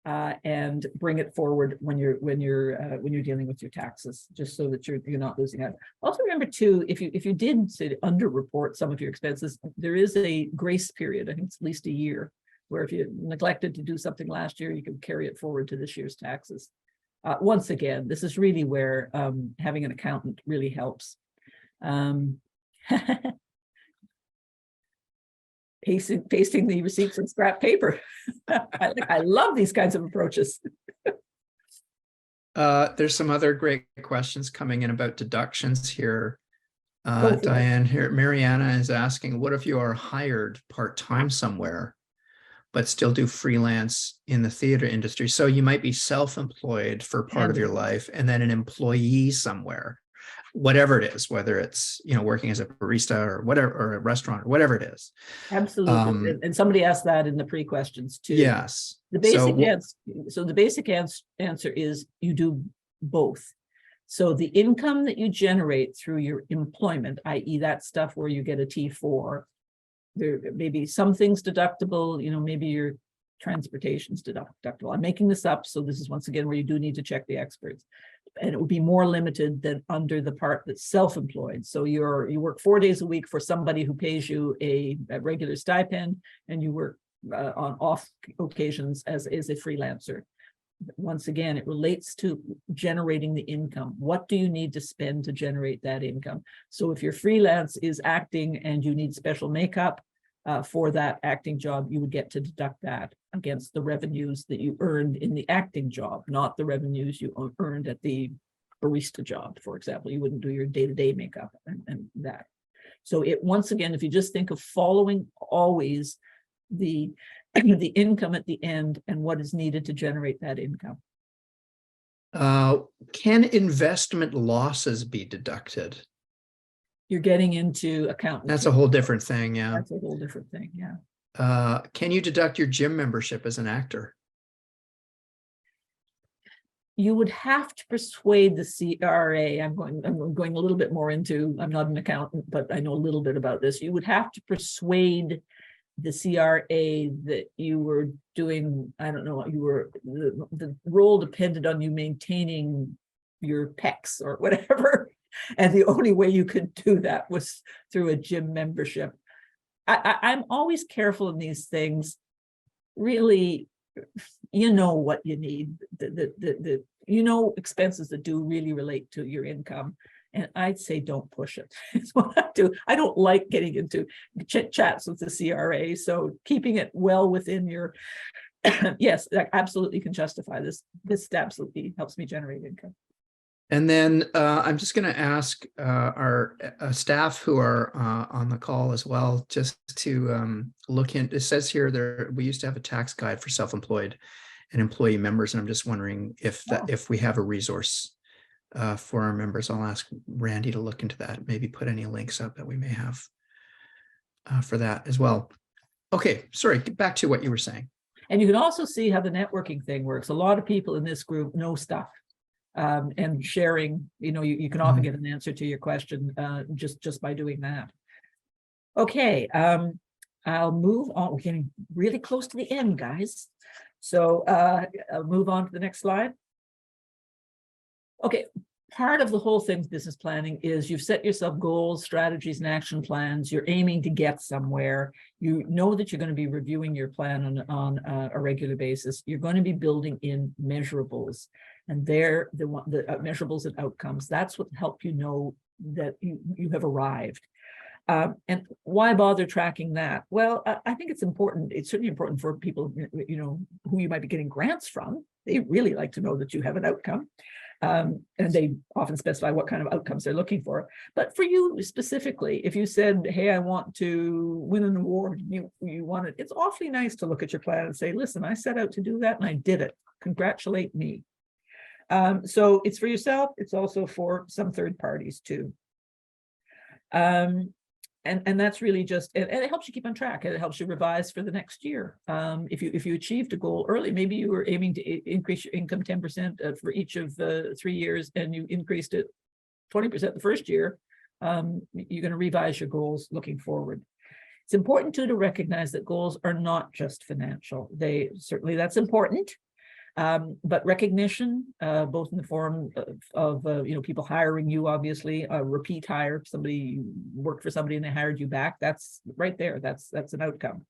and bring it forward when you're dealing with your taxes, just so that you're not losing out. Also remember too, if you did say underreport some of your expenses, there is a grace period. I think it's at least a year, where if you neglected to do something last year, you can carry it forward to this year's taxes. Once again, this is really where having an accountant really helps. Pasting the receipts in scrap paper. I love these kinds of approaches. There's some other great questions coming in about deductions here. Diane, here, Mariana is asking, what if you are hired part-time somewhere, but still do freelance in the theater industry? So you might be self-employed for part of your life and then an employee somewhere, whatever it is, whether it's, you know, working as a barista or whatever, or a restaurant or whatever it is. Absolutely. And somebody asked that in the pre-questions too. Yes. The basic answer is you do both. So the income that you generate through your employment, i.e. that stuff where you get a T4, there may be some things deductible, you know, maybe your transportation's deductible. I'm making this up, so this is once again where you do need to check the experts. and it would be more limited than under the part that's self-employed. So you work 4 days a week for somebody who pays you a regular stipend, and you work on off occasions as a freelancer. Once again, it relates to generating the income. What do you need to spend to generate that income? So if your freelance is acting and you need special makeup for that acting job, you would get to deduct that against the revenues that you earned in the acting job, not the revenues you earned at the barista job, for example. You wouldn't do your day-to-day makeup and that. So it, once again, if you just think of following always the income at the end and what is needed to generate that income. Can investment losses be deducted? You're getting into accounting. That's a whole different thing, yeah. That's a whole different thing, yeah. Can you deduct your gym membership as an actor? You would have to persuade the CRA. I'm going a little bit more into, I'm not an accountant, but I know a little bit about this. You would have to persuade the CRA that you were doing, I don't know, you were, the role depended on you maintaining your pecs or whatever. And the only way you could do that was through a gym membership. I'm always careful in these things. Really, you know what you need. You know expenses that do really relate to your income. And I'd say don't push it. It's what I do. I don't like getting into chit-chats with the CRA. So keeping it well within your, yes, that absolutely can justify this. This absolutely helps me generate income. And then I'm just going to ask our staff who are on the call as well, just to look in. It says here there we used to have a tax guide for self-employed and employee members, and I'm just wondering if if we have a resource for our members. I'll ask Randy to look into that. Maybe put any links up that we may have for that as well. Okay, sorry. Get back to what you were saying. And you can also see how the networking thing works. A lot of people in this group know stuff. And sharing, you know, you can often get an answer to your question just by doing that. Okay, I'll move on. We're getting really close to the end, guys. So I'll move on to the next slide. Okay, part of the whole thing, business planning, is you've set yourself goals, strategies, and action plans. You're aiming to get somewhere. You know that you're going to be reviewing your plan on a regular basis. You're going to be building in measurables. And they're the measurables and outcomes. That's what help you know that you have arrived. And why bother tracking that? Well, I think it's important. It's certainly important for people, you know, who you might be getting grants from. They really like to know that you have an outcome. And they often specify what kind of outcomes they're looking for. But for you specifically, if you said, hey, I want to win an award, you want it, it's awfully nice to look at your plan and say, listen, I set out to do that and I did it. Congratulate me. So it's for yourself. It's also for some third parties too. And that's really just, and it helps you keep on track, and it helps you revise for the next year. If you achieved a goal early, maybe you were aiming to increase your income 10% for each of the 3 years, and you increased it 20% the first year. You're going to revise your goals looking forward. It's important too to recognize that goals are not just financial. Certainly that's important. But recognition, both in the form of you know, people hiring you, obviously, a repeat hire, somebody worked for somebody and they hired you back. That's right there. That's an outcome.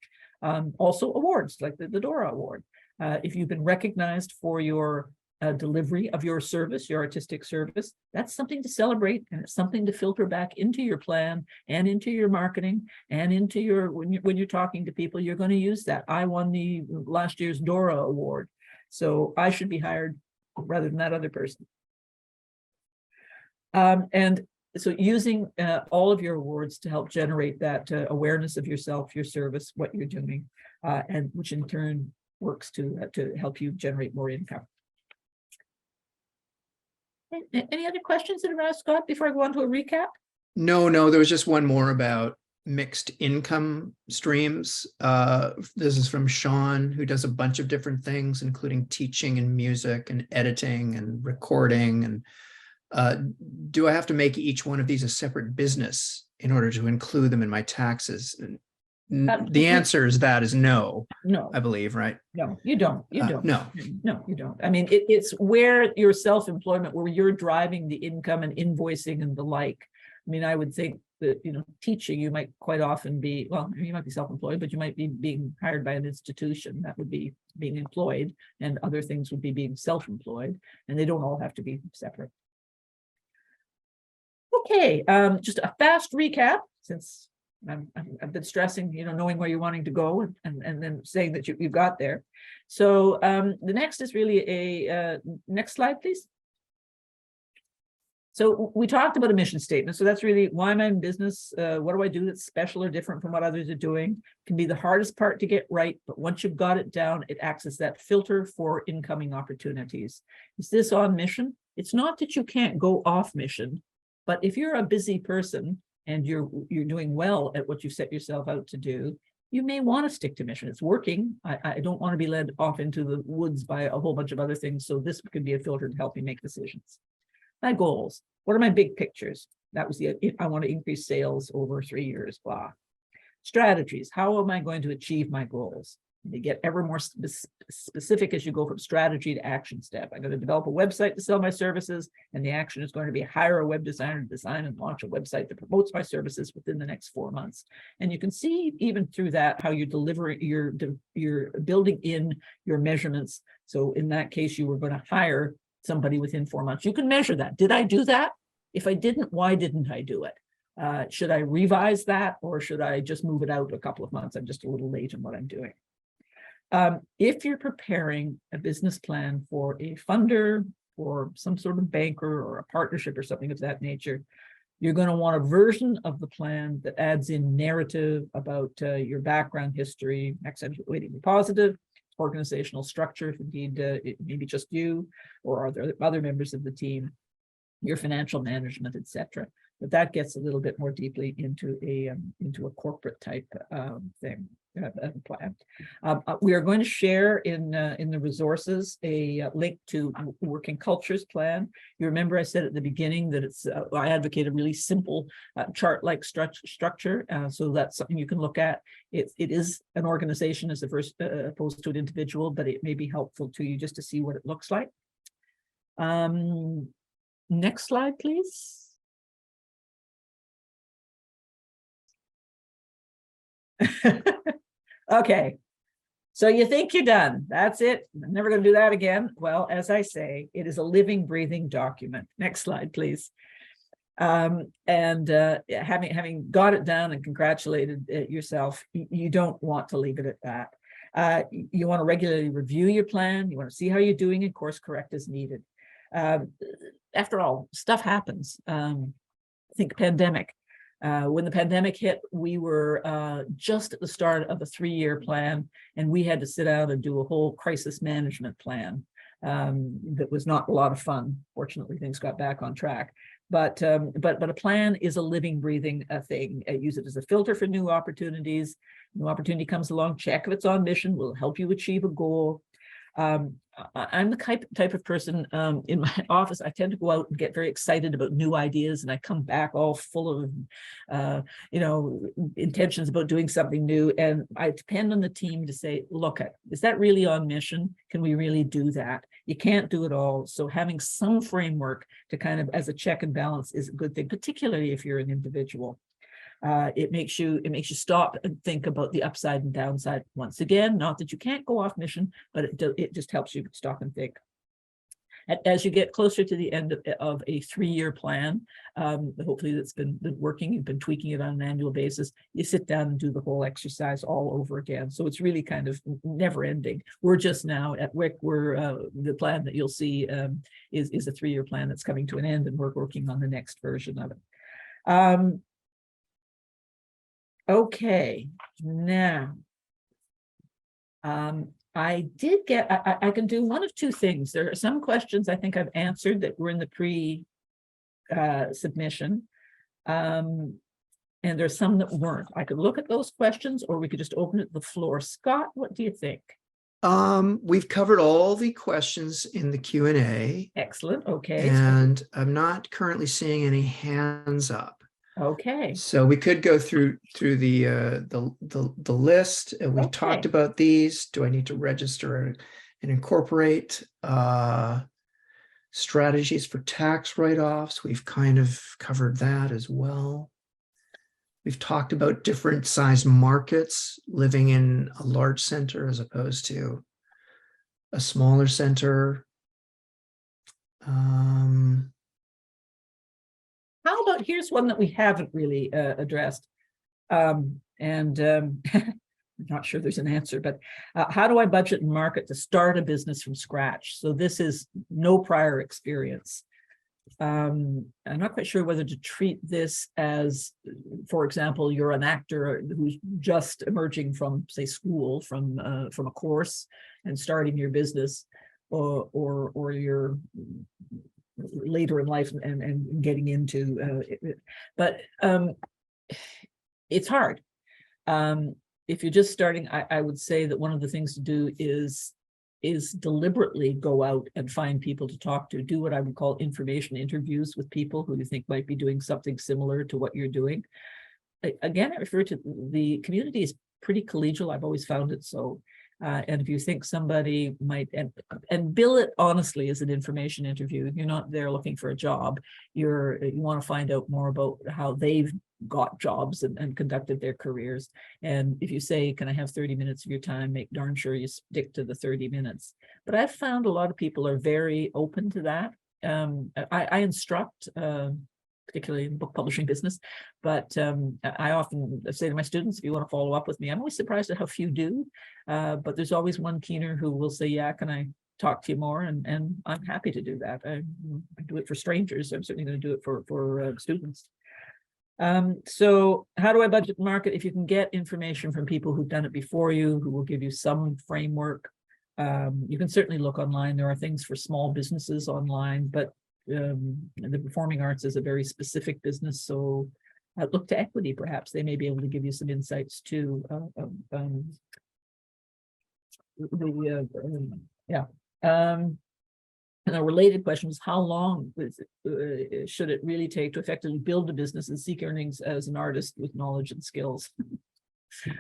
Also awards like the Dora Award. If you've been recognized for your delivery of your service, your artistic service, that's something to celebrate, and it's something to filter back into your plan and into your marketing and into your, when you're talking to people, you're going to use that. I won the last year's Dora Award, so I should be hired rather than that other person. And so using all of your awards to help generate that awareness of yourself, your service, what you're doing, and which in turn works to help you generate more income. Any other questions that are asked, Scott, before I go on to a recap? No, there was just one more about mixed income streams. This is from Sean, who does a bunch of different things, including teaching and music and editing and recording. And do I have to make each one of these a separate business in order to include them in my taxes? And The answer is no, No, I believe, right? no, you don't. You don't. No. No, you don't. I mean, it's where your self-employment, where you're driving the income and invoicing and the like. I mean, I would think that, teaching, you might quite often be, well, you might be self-employed, but you might be being hired by an institution. That would be being employed, and other things would be being self-employed, and they don't all have to be separate. Okay, just a fast recap, since I've been stressing, knowing where you're wanting to go and then saying that you've got there. So the next is really next slide, please. So we talked about a mission statement. So that's really, why am I in business? What do I do that's special or different from what others are doing? It can be the hardest part to get right, but once you've got it down, it acts as that filter for incoming opportunities. Is this on mission? It's not that you can't go off mission, but if you're a busy person and you're doing well at what you set yourself out to do, you may want to stick to mission. It's working. I don't want to be led off into the woods by a whole bunch of other things. So this could be a filter to help me make decisions. My goals. What are my big pictures? That was I want to increase sales over 3 years, blah. Strategies. How am I going to achieve my goals? You get ever more specific as you go from strategy to action step. I'm going to develop a website to sell my services, and the action is going to be hire a web designer to design and launch a website that promotes my services within the next 4 months. And you can see even through that how you're delivering, you're building in your measurements. So in that case, you were going to hire somebody within 4 months. You can measure that. Did I do that? If I didn't, why didn't I do it? Should I revise that, or should I just move it out a couple of months? I'm just a little late in what I'm doing. If you're preparing a business plan for a funder or some sort of banker or a partnership or something of that nature, you're going to want a version of the plan that adds in narrative about your background history, accentuating the positive, organizational structure, if indeed it may be just you, or are there other members of the team, your financial management, etc. But that gets a little bit more deeply into a corporate type thing. Plan. We are going to share in the resources a link to WorkinCulture's plan. You remember I said at the beginning that it's I advocate a really simple chart-like structure, so that's something you can look at. It is an organization as opposed to an individual, but it may be helpful to you just to see what it looks like. Next slide, please. Okay, so you think you're done. That's it. I'm never going to do that again. Well, as I say, it is a living, breathing document. Next slide, please. Having got it down and congratulated yourself, you don't want to leave it at that. You want to regularly review your plan. You want to see how you're doing and course correct as needed. After all, stuff happens. Think pandemic. When the pandemic hit, we were just at the start of a 3-year plan, and we had to sit down and do a whole crisis management plan that was not a lot of fun. Fortunately, things got back on track. But a plan is a living, breathing thing. Use it as a filter for new opportunities. New opportunity comes along, check if it's on mission, will help you achieve a goal. I'm the type of person in my office. I tend to go out and get very excited about new ideas, and I come back all full of, intentions about doing something new. And I depend on the team to say, look, is that really on mission? Can we really do that? You can't do it all. So having some framework to kind of as a check and balance is a good thing, particularly if you're an individual. It makes you stop and think about the upside and downside. Once again, not that you can't go off mission, but it just helps you stop and think. As you get closer to the end of a 3-year plan, hopefully that's been working, you've been tweaking it on an annual basis, you sit down and do the whole exercise all over again. So it's really kind of never ending. We're just now at WIC, the plan that you'll see is a 3-year plan that's coming to an end, and we're working on the next version of it. Okay, now, I did get, I can do one of two things. There are some questions I think I've answered that were in the pre-submission, and there's some that weren't. I could look at those questions, or we could just open it to the floor. Scott, what do you think? We've covered all the questions in the Q&A. Excellent, okay. And I'm not currently seeing any hands up. Okay. So we could go through the list. We've talked Okay. about these. Do I need to register and incorporate strategies for tax write-offs? We've kind of covered that as well. We've talked about different size markets, living in a large center as opposed to a smaller center. How about, here's one that we haven't really addressed. I'm not sure there's an answer, but how do I budget and market to start a business from scratch? So this is no prior experience. I'm not quite sure whether to treat this as, for example, you're an actor who's just emerging from, say, school, from a course and starting your business, or you're later in life and getting into but it's hard. If you're just starting, I would say that one of the things to do is deliberately go out and find people to talk to, do what I would call information interviews with people who you think might be doing something similar to what you're doing. Again, I refer to the community is pretty collegial. I've always found it so. And if you think somebody might, and bill it honestly as an information interview, you're not there looking for a job. You want to find out more about how they've got jobs and conducted their careers. And if you say, can I have 30 minutes of your time, make darn sure you stick to the 30 minutes. But I've found a lot of people are very open to that. I instruct, particularly in the book publishing business, but I often say to my students, if you want to follow up with me, I'm always surprised at how few do, but there's always one keener who will say, yeah, can I talk to you more? And I'm happy to do that. I do it for strangers. I'm certainly going to do it for students. So how do I budget and market? If you can get information from people who've done it before you, who will give you some framework, you can certainly look online. There are things for small businesses online, but the performing arts is a very specific business. So look to Equity, perhaps. They may be able to give you some insights too. And a related question is, how long should it really take to effectively build a business and seek earnings as an artist with knowledge and skills?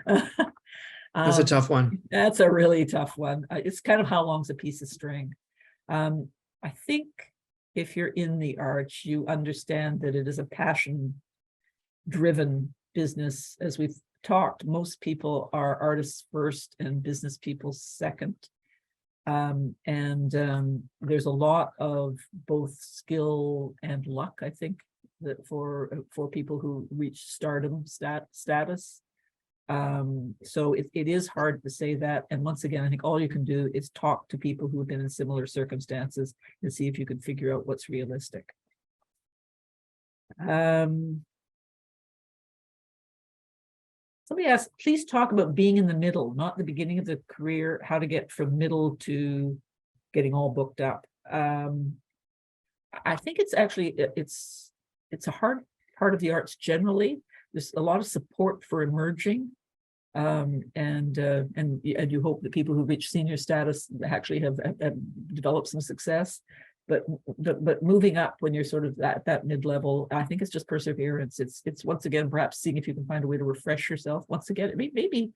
That's a tough one. That's a really tough one. It's kind of how long's a piece of string. I think if you're in the arts, you understand that it is a passion-driven business. As we've talked, most people are artists first and business people second. There's a lot of both skill and luck, I think, that for people who reach stardom status. So it is hard to say that. And once again, I think all you can do is talk to people who have been in similar circumstances and see if you can figure out what's realistic. Somebody asked, please talk about being in the middle, not the beginning of the career, how to get from middle to getting all booked up. I think it's actually, it's a hard part of the arts generally. There's a lot of support for emerging. And you hope that people who reach senior status actually have developed some success. But moving up when you're sort of that mid-level, I think it's just perseverance. It's once again perhaps seeing if you can find a way to refresh yourself. Once again, maybe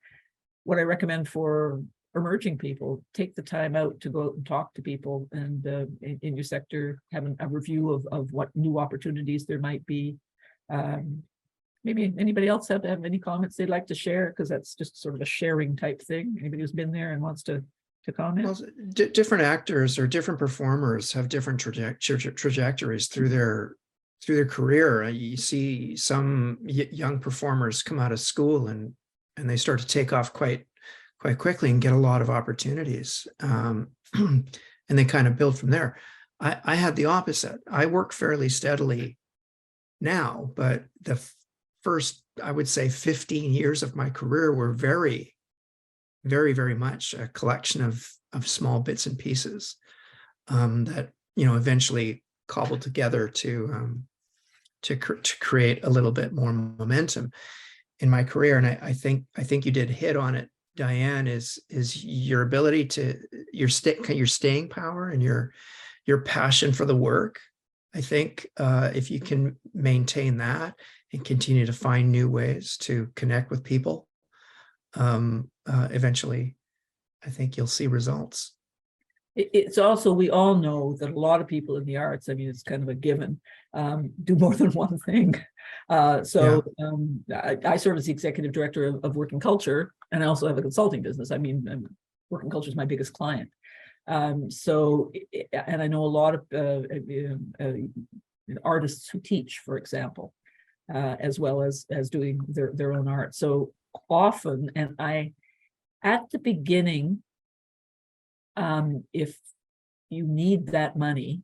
what I recommend for emerging people, take the time out to go out and talk to people, and in your sector, have a review of what new opportunities there might be. Maybe anybody else have any comments they'd like to share, because that's just sort of a sharing type thing. Anybody who's been there and wants to comment? Well, different actors or different performers have different trajectories through their career. You see some young performers come out of school and they start to take off quite quickly and get a lot of opportunities, and they kind of build from there. I had the opposite. I work fairly steadily now, but the first, I would say, 15 years of my career were very much a collection of small bits and pieces that eventually cobbled together to create a little bit more momentum in my career. And I think you did hit on it, Diane, is your ability to your staying power and your passion for the work. I think if you can maintain that and continue to find new ways to connect with people, eventually, I think you'll see results. It's also, we all know that a lot of people in the arts, I mean, it's kind of a given, do more than one thing. I serve as the executive director of WorkinCulture, and I also have a consulting business. I mean, WorkinCulture is my biggest client. And I know a lot of artists who teach, for example, as well as doing their own art. So often, and at the beginning, if you need that money,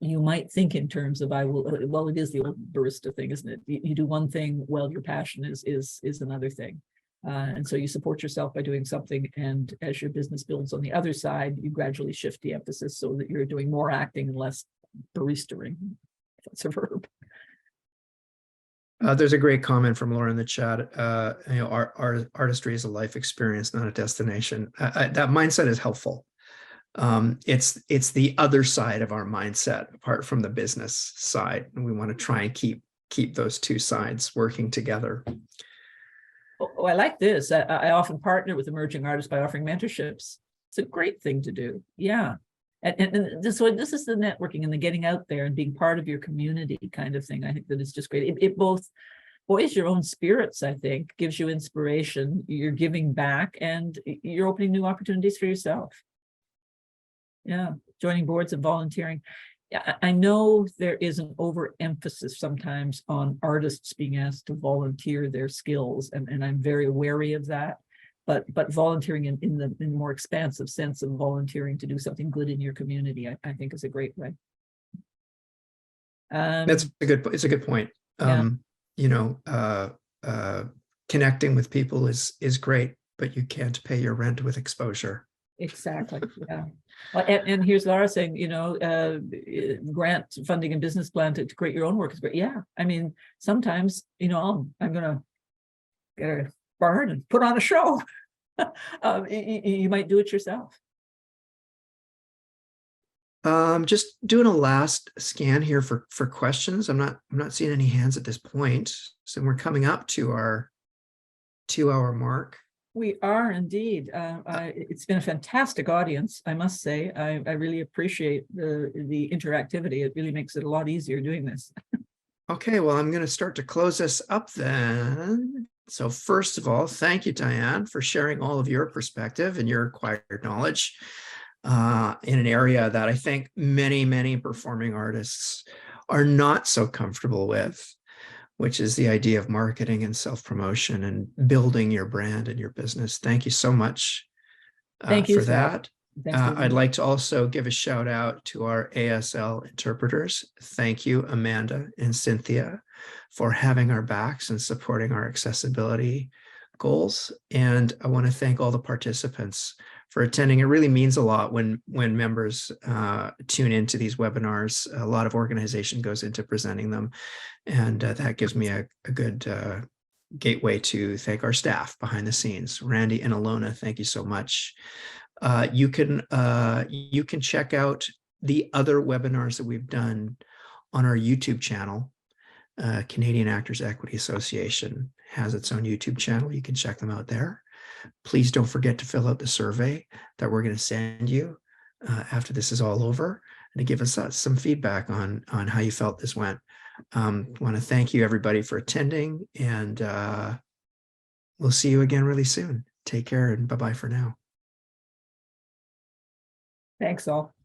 you might think in terms of, well, it is the old barista thing, isn't it? You do one thing, well, your passion is another thing. And so you support yourself by doing something. And as your business builds on the other side, you gradually shift the emphasis so that you're doing more acting and less baristering. That's a verb. There's a great comment from Laura in the chat. Our artistry is a life experience, not a destination. That mindset is helpful. It's the other side of our mindset, apart from the business side, and we want to try and keep those two sides working together. Oh, I like this. I often partner with emerging artists by offering mentorships. It's a great thing to do. Yeah. And this is the networking and the getting out there and being part of your community kind of thing. I think that it's just great. It both buoys your own spirits, I think, gives you inspiration, you're giving back, and you're opening new opportunities for yourself. Yeah, joining boards and volunteering. I know there is an overemphasis sometimes on artists being asked to volunteer their skills, and I'm very wary of that. But volunteering in the more expansive sense of volunteering to do something good in your community, I think is a great way. It's a good point. Yeah. Connecting with people is great, but you can't pay your rent with exposure. Exactly. Yeah. Well, and here's Laura saying, grant funding and business plan to create your own work is great. Yeah. I mean, sometimes, I'm going to get a barn and put on a show. You might do it yourself. Just doing a last scan here for questions. I'm not seeing any hands at this point. So we're coming up to our 2-hour mark. We are indeed. It's been a fantastic audience, I must say. I really appreciate the interactivity. It really makes it a lot easier doing this. Okay, well, I'm going to start to close this up then. So first of all, thank you, Diane, for sharing all of your perspective and your acquired knowledge in an area that I think many performing artists are not so comfortable with, which is the idea of marketing and self-promotion and building your brand and your business. Thank you so much for that. I'd like to also give a shout out to our ASL interpreters. Thank you, Amanda and Cynthia, for having our backs and supporting our accessibility goals. And I want to thank all the participants for attending. It really means a lot when members tune into these webinars. A lot of organization goes into presenting them. And that gives me a good gateway to thank our staff behind the scenes. Randy and Alona, thank you so much. You can check out the other webinars that we've done on our YouTube channel. Canadian Actors Equity Association has its own YouTube channel. You can check them out there. Please don't forget to fill out the survey that we're going to send you after this is all over, and to give us some feedback on how you felt this went. Want to thank you everybody for attending, and we'll see you again really soon. Take care, and bye-bye for now. Thanks all.